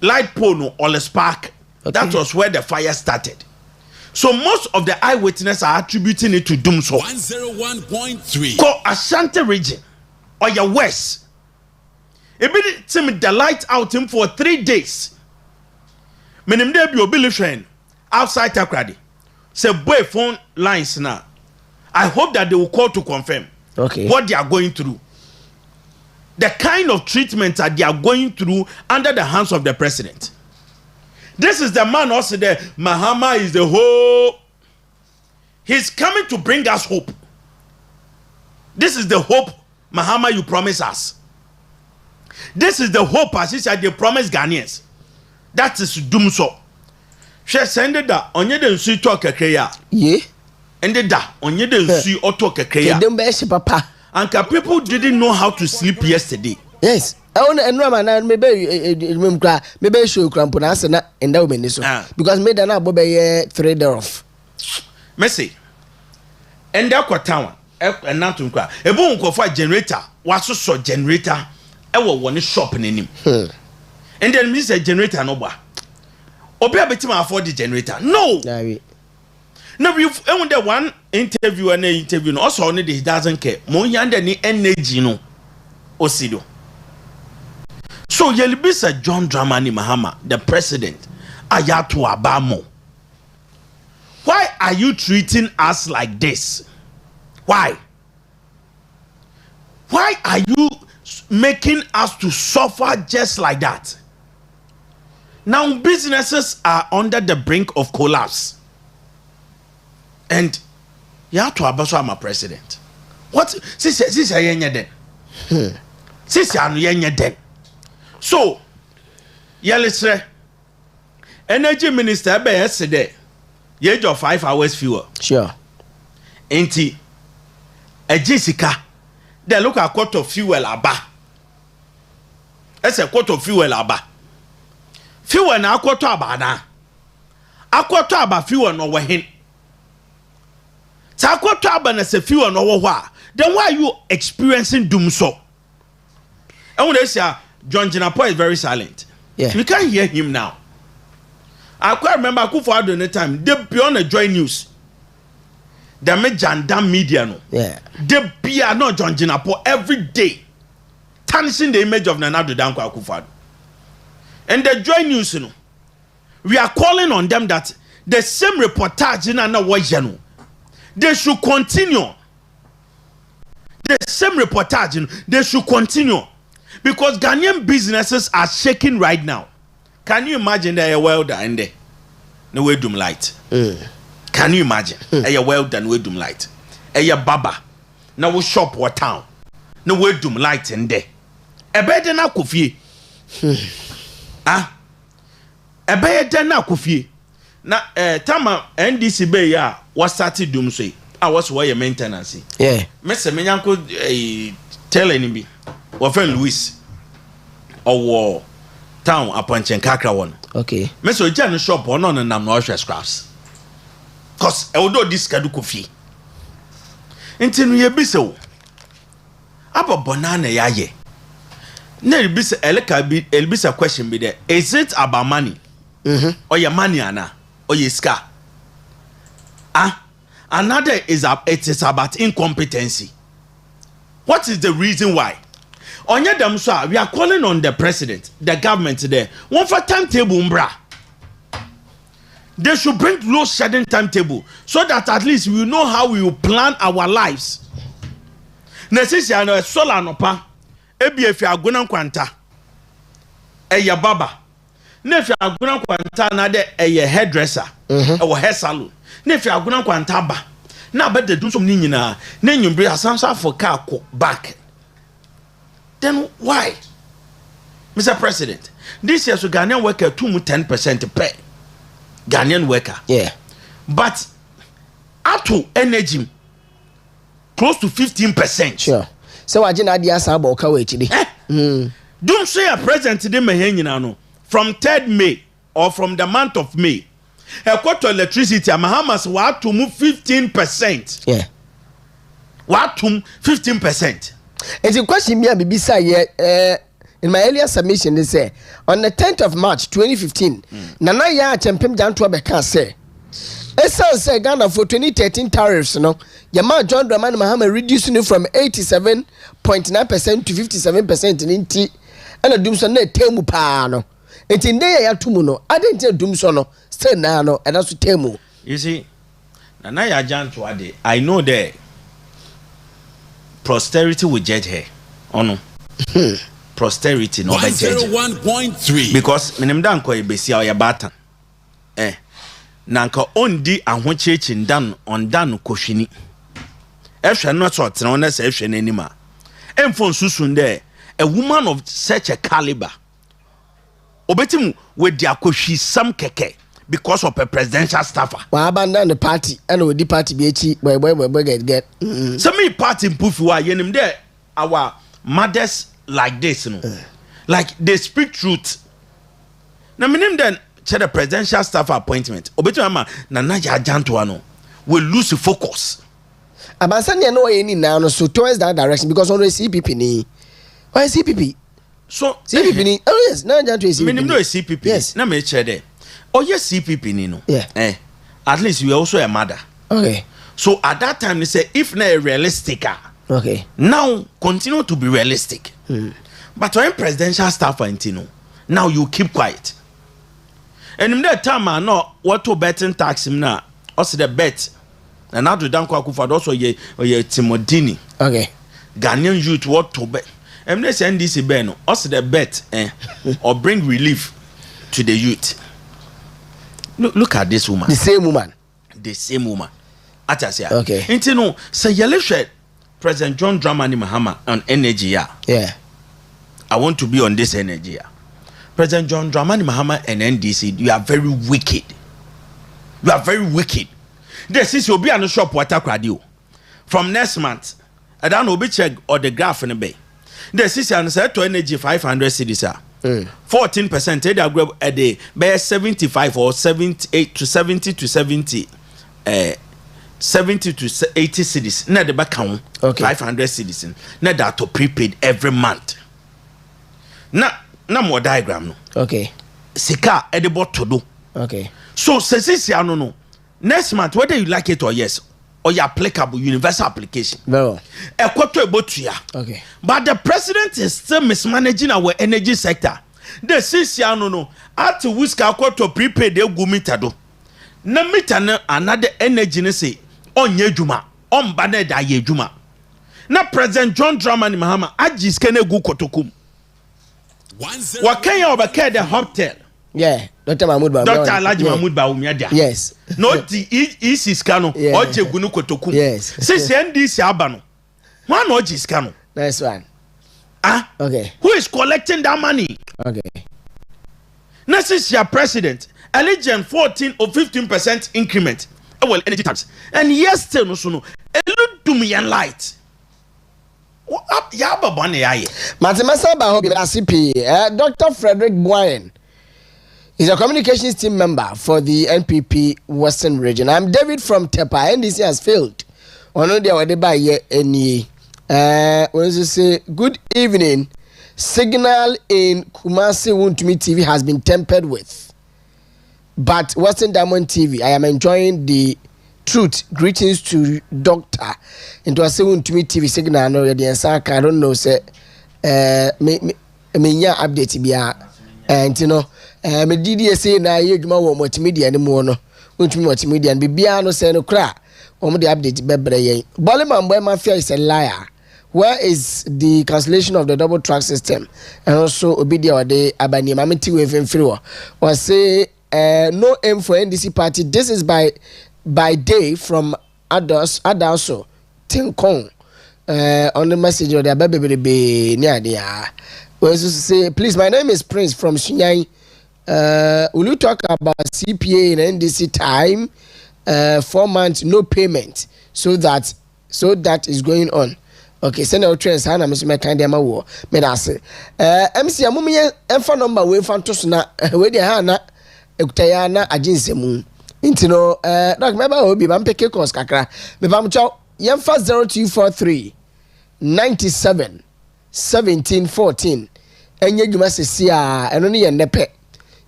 Light pole no or the spark. Okay. That was where the fire started. So most of the eyewitnesses are attributing it to Doomso. 101.3. Call Ashanti region or your west. It be the light out him for 3 days. Menim there be obilishwen outside Takoradi. Say boy phone lines now. I hope that they will call to confirm what they are going through. The kind of treatment that they are going through under the hands of the president. This is the man also there. Mahama is the hope. He's coming to bring us hope. This is the hope, Mahama, you promise us. This is the hope, as he said, they promise Ghanaians. That is Doomso. She sended that on your den see talk a kaya. Yeah. Ended that on your den see or talk a kaya. Papa. And people didn't know how to sleep yesterday. Yes. I want to know maybe show crampon and endowment because made an abobe 3 days off. Messi. And that town and not to cry. A boom for generator was so generator. I will one shop in him. And then miss a generator no bar. Obe betima afford the generator. No. No, you've only one interview and interview. Also, only he doesn't care. More yonder ni energy no. Osido. So Yelibisa John Dramani Mahama, the president, Ayatu Abamo. Why are you treating us like this? Why? Why are you making us to suffer just like that? Now businesses are under the brink of collapse. And Yatu Abaso, I'm a president. What? Since I ain't then. Since I ain't then. So, Yelisre, energy minister be yesterday. Ye jo 5 hours fuel. Sure. Enti, a Jessica, they look at quart of fuel aba. That's a quart of fuel aba. Fuel na quart aba na. A quart aba fuel no wahin. Sa quart aba na se fuel no wa. Then why are you experiencing Doomso? And when they say John Jinapo is very silent. Yeah. We can't hear him now. I quite remember Akufo-Addo in the time. They beyond the Joy News. They make Jandam media no. Yeah. They be not John Jinapo every day, tarnishing the image of Nana Danko Akufo-Addo. And the Joy News, you know, we are calling on them that the same reportage in Nana Wajano, they should continue. The same reportage, you know, they should continue. Because Ghanaian businesses are shaking right now. Can you imagine that a welder and there? No way doom light. Can you imagine? A welder no way doom light. A baba. Now we shop what town. na wedum light nde ebede na akofie ebede na akofie na tama NDC be ya was started dum so I was why maintenance yeah mese menyanko tell any bi wo friend Louis owo town aponchen kakra won okay mese oja no shop ono no nam no hwe scraps cause e wodo diskadu kofie ntinu ye bisewo aba bonana yaye na elbisa eleka bi elbisa question be there is it about money or your money ana or your scar another is it is about incompetency. What is the reason why? Onye dem so we are calling on the president, the government there. One for timetable umbra. They should bring low shedding timetable so that at least we know how we will plan our lives. Nesisi ano sola no pa. Ebi efi aguna kwanta. Eye baba. Na efi aguna kwanta na de eye hairdresser. Ewo hair salon. Na efi aguna kwanta ba. Na be de dum som ni nyina. Na nyumbre asansa for car back. Then why? Mr. President, this year so Ghanaian worker 10% pay. Ghanaian worker. Yeah. But auto energy close to 15%. Sure. So I didn't idea about Kawachidi. Don't say a president today no. From 3rd May or from the month of May. A quarter electricity Mahamas what to move 15%. Yeah. What to 15%. It's a question me Bibisa in my earlier submission they say on the 10th of March 2015 Nana ya Champem down to Abeka say say Ghana for 2013 tariffs no Yama John Dramani Mahama reducing it from 87.9% to 57% in Inti and a doomson ne temu pa no it's in there ya tumu no I didn't tell doomson no still now no and that's temu. You see Nana ya Jan to Ade I know that posterity will judge her. Oh no. Posterity no be judge. 101.3 Because minimda nko ebesi ya batan. Na nka ondi ahwechechi ndan ondan kohwini. Ehwe no sort na ona se ehwe n'anima. Emfo nsusu nde a woman of such a caliber. Obetimu we dia kohwi sam keke because of a presidential staffer. Wa abandon the party and we the party be boy get. So me party mpufi wa yenim there our mothers like this no. Like they speak truth. Na minim then the presidential staff appointment. Obetu ama na naja ajanto ano we lose focus. Abansani no any now no so towards that direction because on the CPP ni. Why CPP? So CPP ni. Oh yes, na ajanto CPP. Minim no CPP. Yes. Na me chere. Oh yes, CPP ni no. Yeah. At least you are also a mother. Okay. So at that time they say if na realistic. Okay. Now continue to be realistic. But when presidential staff are now you keep quiet. And in that time I know what to betting tax him now. Also the bet. And now to Danko Akufo also ye Timodini. Okay. Ghanaian youth what to bet. And they say NDC Ben also the bet or bring relief to the youth. Look at this woman. The same woman. The same woman. Atasia. Okay. Into no say yellow President John Dramani Mahama on energy. Yeah. I want to be on this energy. President John Dramani Mahama and NDC, you are very wicked. You are very wicked. This is you'll be on the shop what Takoradi. From next month, I don't know which check or the graph in the bay. This is an set to energy 500 cedis. 14% they are a day by 75 or 78 to 70 to 70 70 to 80 cedis. Now the back count 500 cedis. Now that to prepaid every month. Na more diagram no. Okay. Sika edible to do. Okay. So sesi no. Next month whether you like it or yes or you applicable universal application. No. Ekwoto ebotua. Okay. But the president is still mismanaging our energy sector. The sisi no. At wiska ekwoto prepaid egu meter do. Na meter na another energy ne say onye dwuma. Omba na da ye dwuma. Na President John Dramani Mahama ajiske na egu kotokum. What can you overcare the hotel? Yeah, Dr. Mahmoud Baum. Dr. Alaji Mahmoud Baum. Yes. Not the easy scano or Jegunu Kotoku. Yes. Since NDC Abano. One or Giscano. Nice one. Ah, okay. Who is collecting that money? Okay. Next is your president. Allegiant 14 or 15% increment. Well, energy tax. And yes, still no soon. A little to me and light. What up, Yaba Bonnie? Matemasa Bahobi CP. Dr. Frederick Boyen is a communications team member for the NPP Western Region. I'm David from Tepa. NDC has failed. On the way by any. When you say good evening, signal in Kumasi Wontumi TV has been tampered with, but Western Diamond TV, I am enjoying the truth. Greetings to Doctor. Into a Wontumi TV signal. No, I don't know. Say, me update biya, and you know, me DDS na ye juma wo multimedia ni mo no, Wontumi multimedia and biya no say no cra. Omo the update bebre yen. Boleman boy mafia is a liar. Where is the cancellation of the double track system? And also Obidia Ode Abani Mamiti Waving Freewa. Or say no aim for NDC party. This is by day from Adalso Tinkong. On the message of the baby near the say, please, my name is Prince from Shinyai. Will you talk about CPA in NDC time? 4 months no payment. So that is going on. Okay, send out trends. Hana Miss Mekandema war. Medase. MC Amumi enfa number we fan to na we de hana ekutayana agency mu. Intino doc member obi bam peke course kakra. Me bam chow yemfa 0243 97 17 14. Enye dwuma sesi a eno ne ye nepe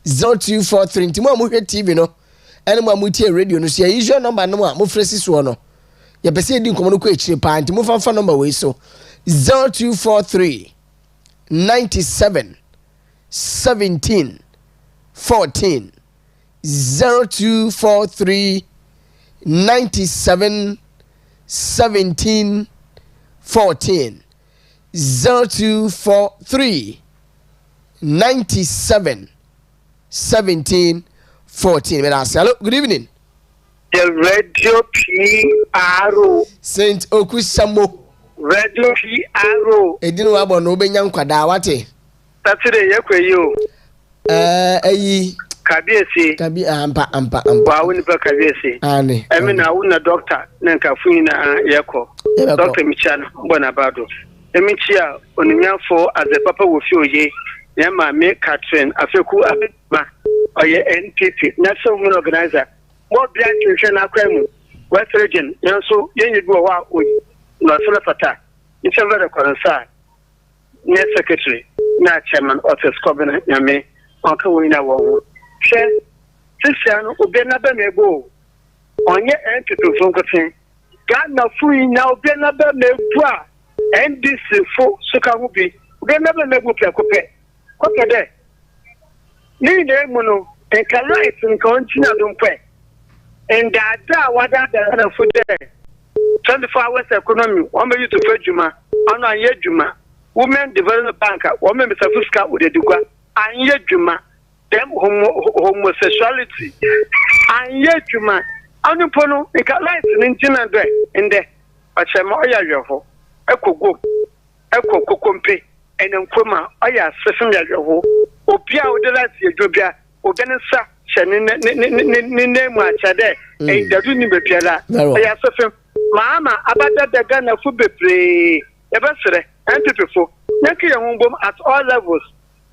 0243 ntimo amuhwe TV no. Ene mo amutie radio no so usual number no a mo fresi so no. Ya pese di nkomo no ko echire pa nti mo fa number we so 0243 97 17 14 0243 97 17 14 0243 97 17 14. Hello, good evening. The Radio PRO. Saint Okusamo. Radio PRO. Edinu wabo no benya nkwada wate. Saturday yakwe yo. Eyi Kabiesi. Ampa. Wa woni pa kabiesi. Ani. Emi na wona doctor na nkafu na yeko. Doctor Michana bona bado. Emi chia onimiafo as a papa wo fi oye. Ya ma me Catherine afeku Abena. Oye NPP National Women Organizer. More blind children are crime. West region, so you go out with no fata. It's a very concern. Near secretary, not chairman of the Scobin, Yame, Uncle Winner Wong. Share, Sister, Obenaba may go on your entry to Funkatin. God now free now, Benaba may bra, and this for Sukarubi, Benaba may go to What are they? Need them, mono, and can write and continue don't pay. And that what that the food there. 24 hours economy, 1 million to Fejuma, on a Yejuma, Women Development Bank, women Mr. Fuska with the Duga, and Yejuma, them homosexuality, and Yejuma, and Pono, it can light in China in there. But Shamoya Yavo, Echo Go, Echo Compe, and Nkuma, Aya, Sesame Yavo, Opia, the last Yobia, Oganesa. Name chade e dadu ni bepiala ya sofem mama abada the Ghana fu bebre e besere antipefo nake ye humbom at all levels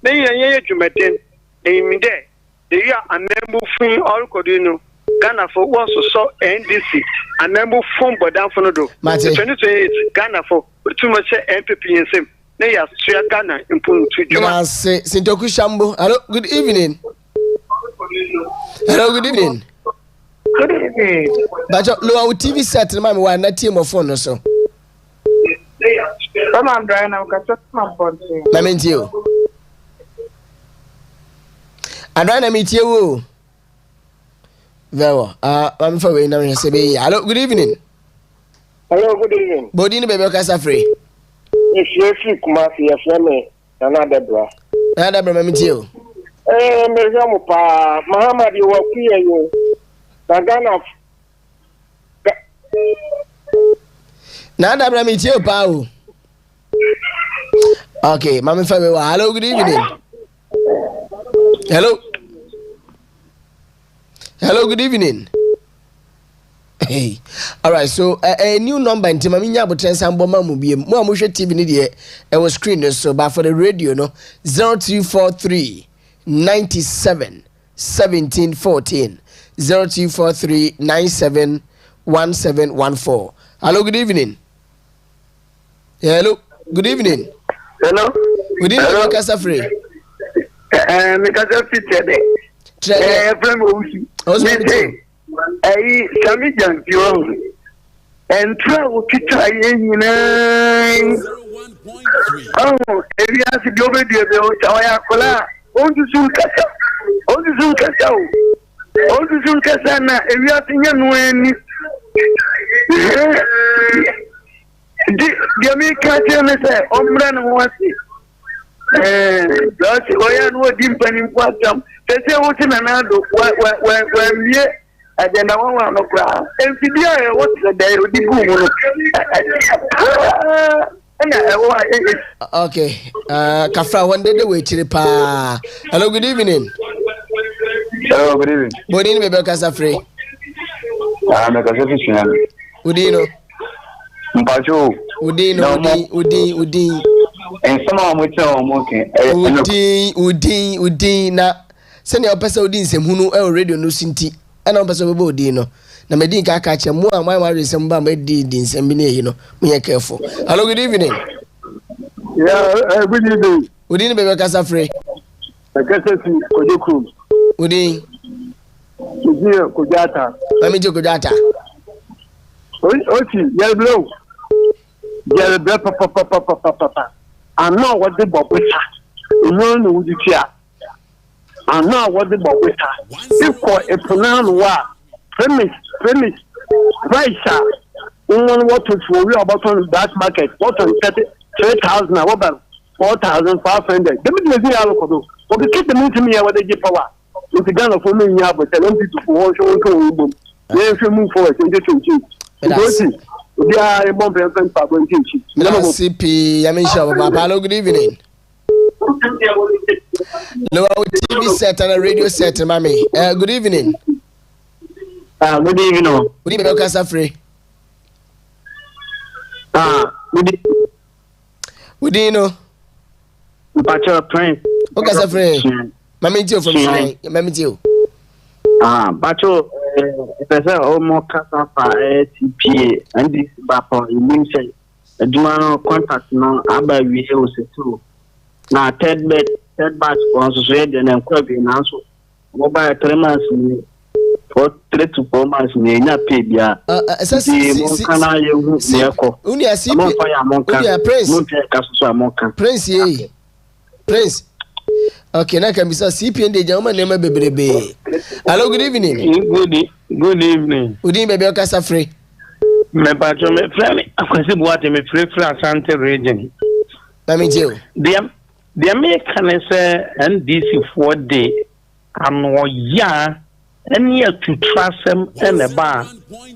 na ye dwumaden e Midday the year amembu fun all kodino Ghana for was so NDC amembu fun bodan fun do 2028 Ghana for too much MPP nsem na ya sua Ghana Mpuntuo juma se Sintoku Shambo. Hello, good evening. Hello, good evening. Good evening. But low TV set, mammy, why not team of phone or so? Come on, Brian, I'm going to my phone. I mean, you. And I meet you. Very well. I'm for waiting. Hello, good evening. Hello, good evening. Bodini baby, Casa free. If you're sick, Kumasi, your family, another bra. Another bra, meet you. Mezamupa Muhammad you were here you Ghana Nada bra meet you pa Okay, Mama Femi, hello, good evening. Hello. Hello, good evening. Hey. All right, so a new number in Timaminya Botens and Boma Mubi, more Musha TV Nidia, it was screen so but for the radio, no 0243 97 17 14 0243 97 1714. Hello, good evening. Hello, good evening. Hello. Good evening, Mikasa Free. Mikasa Free today. From Midday. Sami Janjo. And travel to try in. Oh, if you ask the over the Oya, on the Zulkasa. On the Zulkasa. On the Zulkasana. If you ask the American say, Omran was that's why I know Dimpan in Quatam. They say, what's in another where we and then I want to cry. And Fidia, what's the day with the okay, Kafra, one day the way to the pa. Hello, good evening. Hello, good evening. Good evening, Rebecca Free. I'm a Casafian. Udino. Mpuntuo. Udi. And some of which are working. Udi na. Send your person Udin sem hunu radio no sinti. And I'm person Udi no. Na medin ka catch mu and my worry some ba medi din sem bi you know. Me careful. Hello, good evening. Yeah, good evening. Udin be Kasa Free. Casafi Kojoku. Udin. Udi Kojata. Mami jo Kojata. Okay, yellow blow. Yellow blow, papa. I know what the bob with her. No, no, the chair. I know what the bob with her. You call a pronoun war. Premise. Price. One what to for you about on that market. What on 3,000, about 4,500. The middle of the alcohol. But the kid means to me what they give power. If the gun of women, you have a 70 to 4 show. Then you move forward and get to CP, hello, good evening. No, TV set and a radio set, mommy. Good evening. Good evening. Good evening, Kasa Free. Good evening. Bachelor Prince. Kasa Free. Mammy Joe from Shine. Mammy Joe. Bachelor. Pesa o mo kasa fa TPA and this bapa in say aduma contact no aba wi e o setu na third batch for so so dey na kwabi na so mo ba 3 months ni for 3 to 4 months ni nya pay bia mo kana ye hu ne ko uni asipi mo fa ya mo kan Prince mo te ka so mo kan Prince ye Prince. Okay, now can be so CPN de Jama name bebrebe. Hello, good evening. Good evening. Good evening, baby Kasa Free. Me patro me frame akwasi boate me free Asante region. Mami Joe. The American say NDC 4 day and ya any to trust them and a bar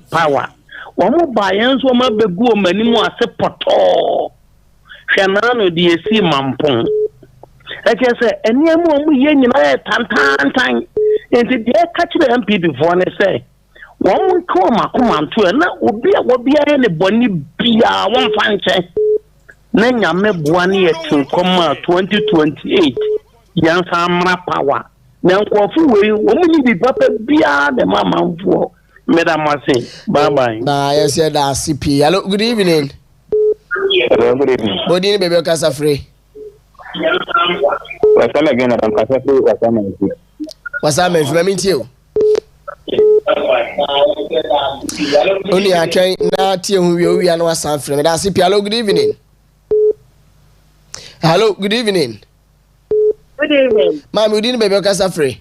power. One more buy-ins will be good many more as a poto. Shanano DSC Mampong. I just say, and you know, we yen tan. And the catch the MP before they say, one come to and that would be any bonny beer, one fancy. Nanya me buani to come 2028. Young Samra power. Now, we only be papa beer the mamma for Madam Marseille. Bye bye. I said, CP. Hello, good evening. Hello, good evening. Good evening, baby Kasa Free. What's again? I'm Casafi. What's up, man? Let me tell you. Only I train now. Tell who we are now. San Fran. That's it. Hello, good evening. Hello, good evening. Good evening. Ma'am, you didn't baby Kasa Free.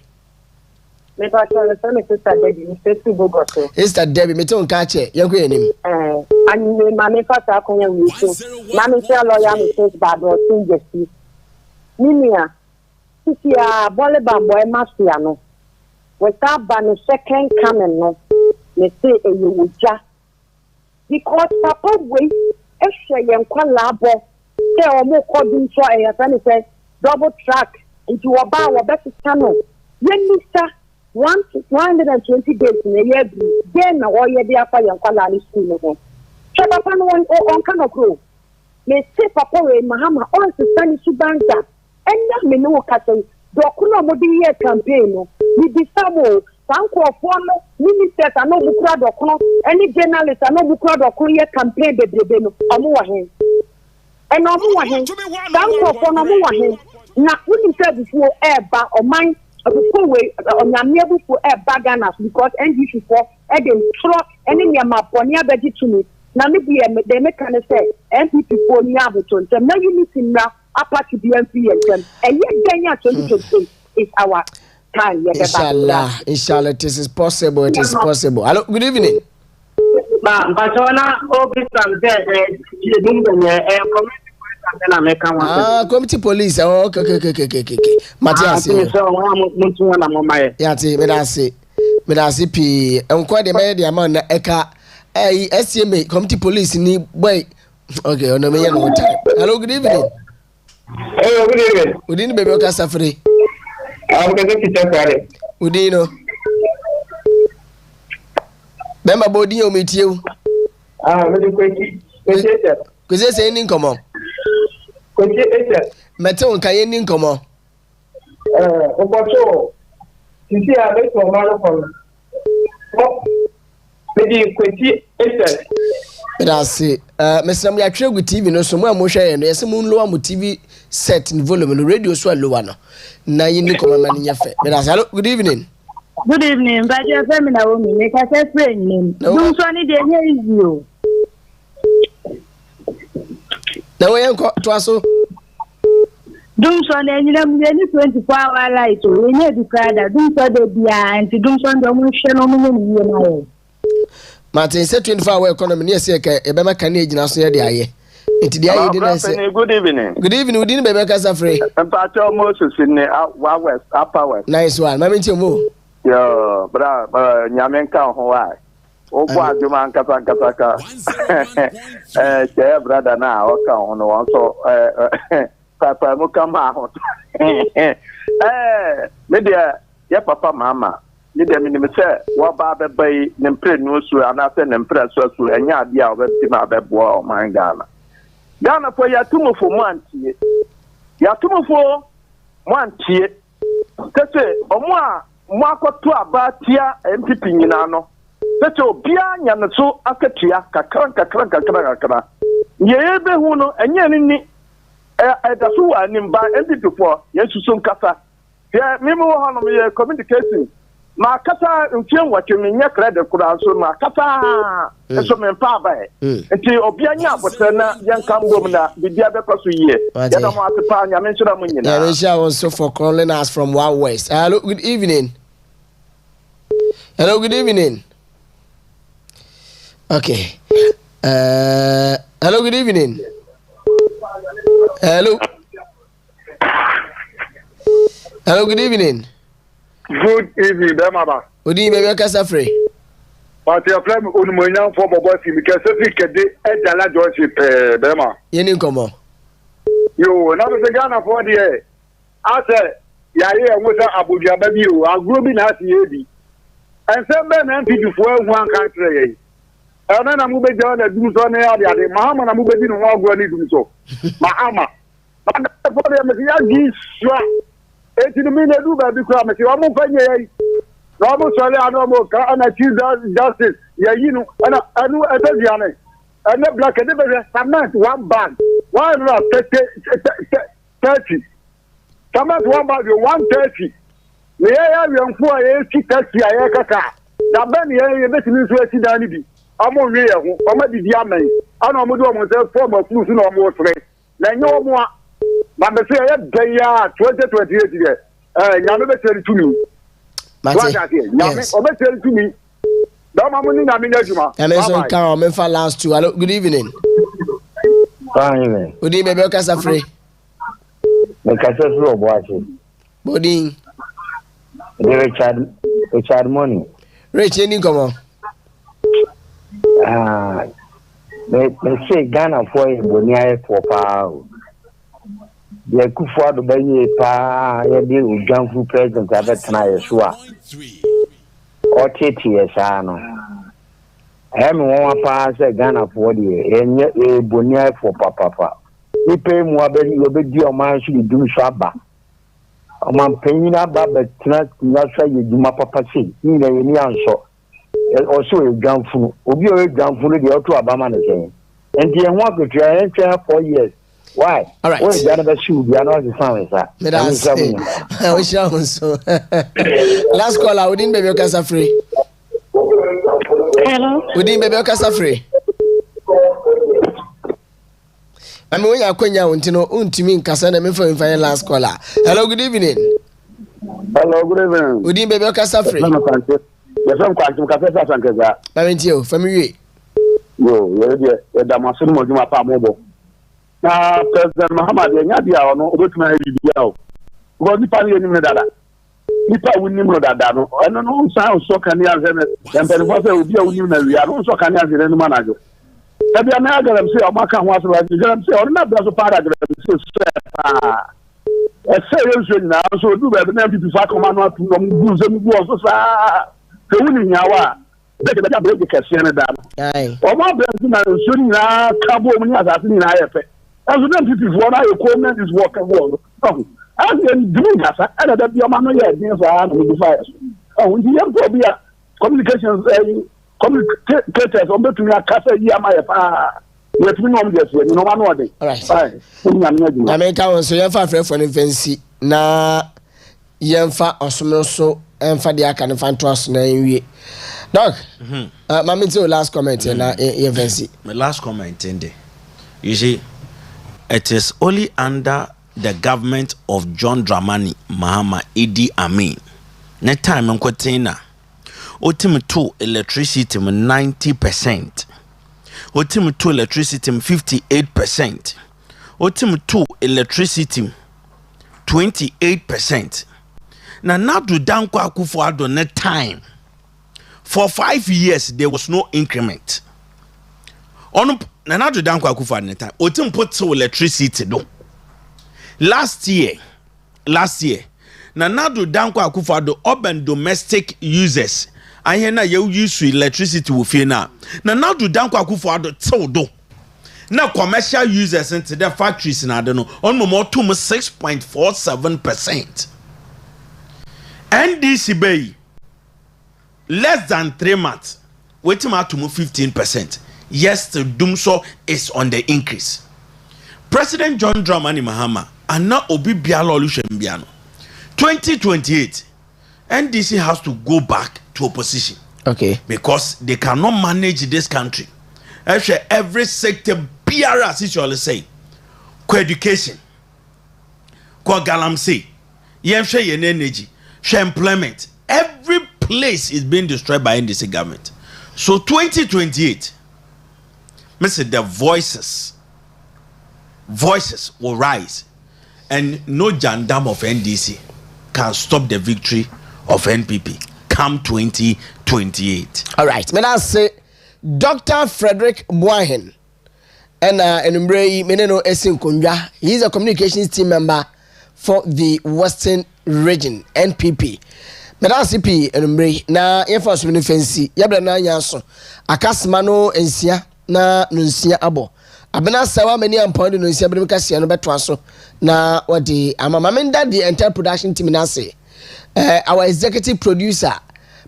Me patron, me sister Debbie. Me sister Bogoso. Sister Debbie, me don't catch it. You're going him. And me, mommy, father, come here with you. Mommy, tell lawyer, me says bad or things. Mimia, sisi ya bole bambo e masia no. Wesa ba no second coming no. Me say e yuja. Because papa we e hwe yen kwa labo say omo coding so e friend say double track into oba wo best channel yen mister 120 days in a year then na o ye dia fa yan kwala ni school no ho so papa no on kan okro me say papa we mahama on sister ni subanga enya me no ka say dokuno mo di year campaign no ni bisamo sanko no ministers ano bukura dokuno any journalists ano bukura dokuno year campaign bebrebe no omo wa hen eno omo wa hen sanko no mo wa hen na woni say before eba oman before we onyame before eba Ghana because NDC for e dey tro any nyama poni abeji to me na me be dey make can say NPP for ni aboton tem na unity na apart BNP and Kenya 2020 is our time. Inshallah, this is possible. It is possible. Hello, good evening. Committee police. Oh, okay. Matthias. Yati, medasi pi. Enko de me de man na eka. SCMA committee police ni boy. Okay, ono me no time. Hello, good evening. Hello, good evening. Udini baby oka safari. I'm going to Takoradi. Udino. Bema bodi o metie. Very quickly. Kwese say ni nkomo. Kwese mete on kan ni nkomo. Obocho. Sisi a be to maro kon. Maybe kwese ese. That's Mr. Ya twegu TV no so mo amohwe no yese mo nlo am TV set in volume no radio so lower no na yini komama ni nyefe. Hello, good evening. Good evening. But your family na womi make us friend name. Dum so ni de nye easy o. Na we enko to aso. Dum so na nyina mu ni 24 hour light o. We nye di prada. Dum so de bia anti dum so ndo mu hwe no mu nye ni na o. Martin say 24 hour economy near say e be maka na ejina so ye de aye. Enti de aye de na say. Good evening. Good evening. We didn't be kasa free. Mpacho Moses in wa west upper west. Nice one. Mama nti mo. Yo, bra nyame nka ho wa. Ogbo aduma nkata ka. Che brother na o ka ho no won so papa mo kama ho. Me dia ya papa mama. Ni dem ni me say wo ba be bai ne mpre no su ana se ne mpre so enya ade a obeti ma be bo o man Ghana for ya tumofo mantie. Ya tumofo mantie. Tese omo a mo akoto abatia MPP nyina no. Tese obia nya ne so akatua kakran. Ye be hu no enya ni da so wa nimba MPP for yesuso nkasa. Ya mimi wo hono me communication. Ma kata ntien wache me nya credit kura so ma kata eso me pa ba enti obia nya abotre na yanka mbom na bibia be kwaso yie ya da mo atepa nya me nchira mo nyina ya we share also for calling us from Wild West. Hello, good evening. Hello, good evening. Okay. Hello, good evening. Hello, good evening. Good evening, Bemaba. Odi bebe kasa free. But your friend Unmoyan for Bobo because if you get a jala joyship, Bema. Yeni nkomo. You now the Ghana for the I said, Yaya was Abuja baby, I'll grow in as ye. And some men and people for one country. And then I'm moving down the do so near the Mahama, I'm moving in one going to do so. Mahama. But for them, eti mi na du ba bi kura me se o mo fanye no mo so le anu mo ka ana chief justice ya yinu ana anu ebeziane ana black de be cement one bag 130 cement one bag 130 me ya yanfu a ye ti taxi a ye kaka da be ne ye betimi so ati da ni bi amo nwe ye ho o ma di di amen ana mo do mo se form of flu no mo sre na nye o mo a but the say ya 2028 there nyame be tell to me nyame o be tell to me da ma mo ni na me nyaduma and so can o me fa last two. Hello, good evening. Fine. Good evening, be kasa free. Me kasa free oboache. Bodin. Richard money. Rich any come me say Ghana for boni aye for pa ye kufa do benye pa ye de ujanfu president abetena yesua o tete yesa no emi won pa se Ghana for de enye ebonia for papa ni pe mu obedi o man su dum so aba o man penyin aba betena nya so ye duma papa si ni na ye ni anso o so ujanfu obi o ujanfu no de o to aba man sen enti e ho akotua en 4 years. Why? All right. What is the other shoe? We are not the same, sir. I wish I was so. Last caller, we didn't baby Okasa free. Hello. We didn't baby Okasa free. I mean, when you are going to Wontumi nkasa na me for invite last caller. Hello, good evening. Hello, good evening. We didn't baby Okasa free. Yes, I'm quantum cafe Sankeza. Mamintio, family. Yo, you're the Masun Mojuma Pamobo. Na President Muhammad Nyadia ono obetuma bibia o go nipa ni enim dada nipa wunim no dada no eno no nsan so kan ya zeme empere fo se obi a wunim na wi a no so kan ya zeme no manajo ebia na agaram se o maka ho aso ba agaram se o na bra so para agaram se yenso nyina so du ba na pipi fa koma no atu no mu ze mu go so sa se wunim nyawa de ke ba break kese ne da no o ma bra so na so nyina ka bo mu ni asase nyina ayefe. As we don't people for now, comment is working well. As in doing that, and that your man, yeah, the fires. Oh, we have to be communications, communicators, on between a casa, Yamaya. Let me know this way, no one day. All right. I make our so you're far from infancy. Na Yemfa or so, and for the I can find trust name. Dog, Mammy, last comment, and infancy. My last comment in there. You see, it is only under the government of John Dramani Mahama Idi Amin. Next time I'm quoting na. Ultimate to electricity 90%. Ultimate to electricity 58%. Ultimate to electricity 28%. Now do Danko Akufo-Addo net time. For 5 years there was no increment. On Nanado Danko Akufo-Addo time. Otim put to electricity do. Last year, Nanado Danko Akufo-Addo urban domestic users. I hear na you use electricity with you now. Nanado Danko Akufo-Addo till do. Now commercial users into the factories in Adeno on more to 6.47%. NDC Bay less than 3 months. Waiting out to move 15%. Yes, the Dumso is on the increase. President John Dramani Mahama and now Obi Bialo Olusegun 2028, NDC has to go back to opposition. Okay. Because they cannot manage this country. Every sector, PRS, as you always say, co-education, co-galamsey, energy, employment, every place is being destroyed by NDC government. So 2028, the voices will rise, and no jandam of NDC can stop the victory of NPP come 2028. All right, may I say Dr. Frederick Boahen and Enumbrei Meneno Esinkunja. He is a communications team member for the Western Region NPP. May I say Enumbrei na yefos mini fancy yabla na yanso akasmano ensia na nunsia abo Abena Serwaa many ampound no nsia bere kasia no beto aso na wadi amamamenda the entire production team na say our executive producer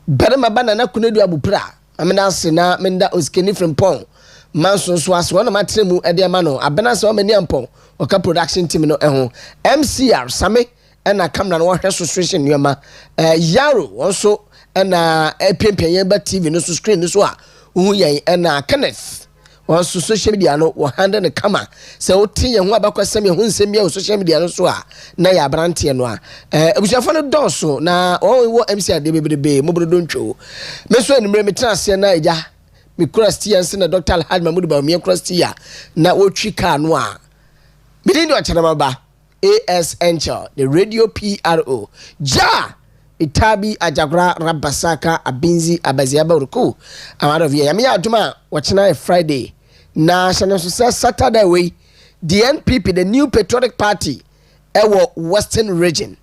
Beremaba na kunedu abupra amena se na menda oskeni from pon manso so aso na matremu ede ma no Abena Serwaa many ampon oka production team no eho MCR Same na camera no hwe situation nyoma Yaro also na piempien ba TV no so screen no so a hu yen na Kenneth on social media no wo handle the camera se wo tin ye ho abakwasem ye ho nsem bia social media no so a na ya brante no a ebusuafo no donso na wo MC ade bebrebe mobro dontwo meso enumre metrase na eja me Christian na Dr. Alhad Mahmoud ba me Christian na wo twi ka no a me din do Okyeremaba AS Enchill the radio PRO ja Itabi Ajagura Rabasaka Abinzi Abaziaba Ruku amado via yami aduma wachina Friday na Saturday way the NPP the New Patriotic Party ɛwɔ western region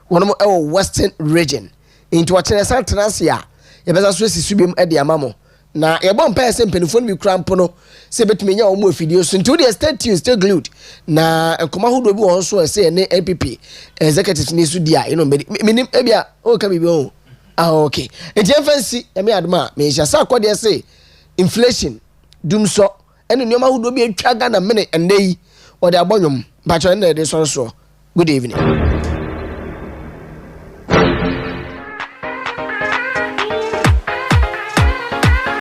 wɔnom ɛwɔ western region nti wɔkyerɛ sɛ tenase a yɛbɛsa so asi subiem ɛde ama mo na yɛbɔ mpaeɛ sɛ mpanimfoɔ no bi kura mpo no sɛ bɛtumi nya wɔn afidie so nti wodeɛ stay tuned stay glued na nkɔmɔ ahodoɔ bi wɔ hɔ so ɛsɛ ne npp executive ne so di a menim ebia ɔka biribi ɔho okay nti yɛmfa nsi ɛme adom a mehyɛ sɛ akɔdeɛ sɛ inflation dumsɔ ɛne nneɛma ahodoɔ bi atwa Ghana mene ɛnnɛ yi wɔde abɔ nnwom mpatwɛ ɛnnɛ yɛde sɔre soɔ good evening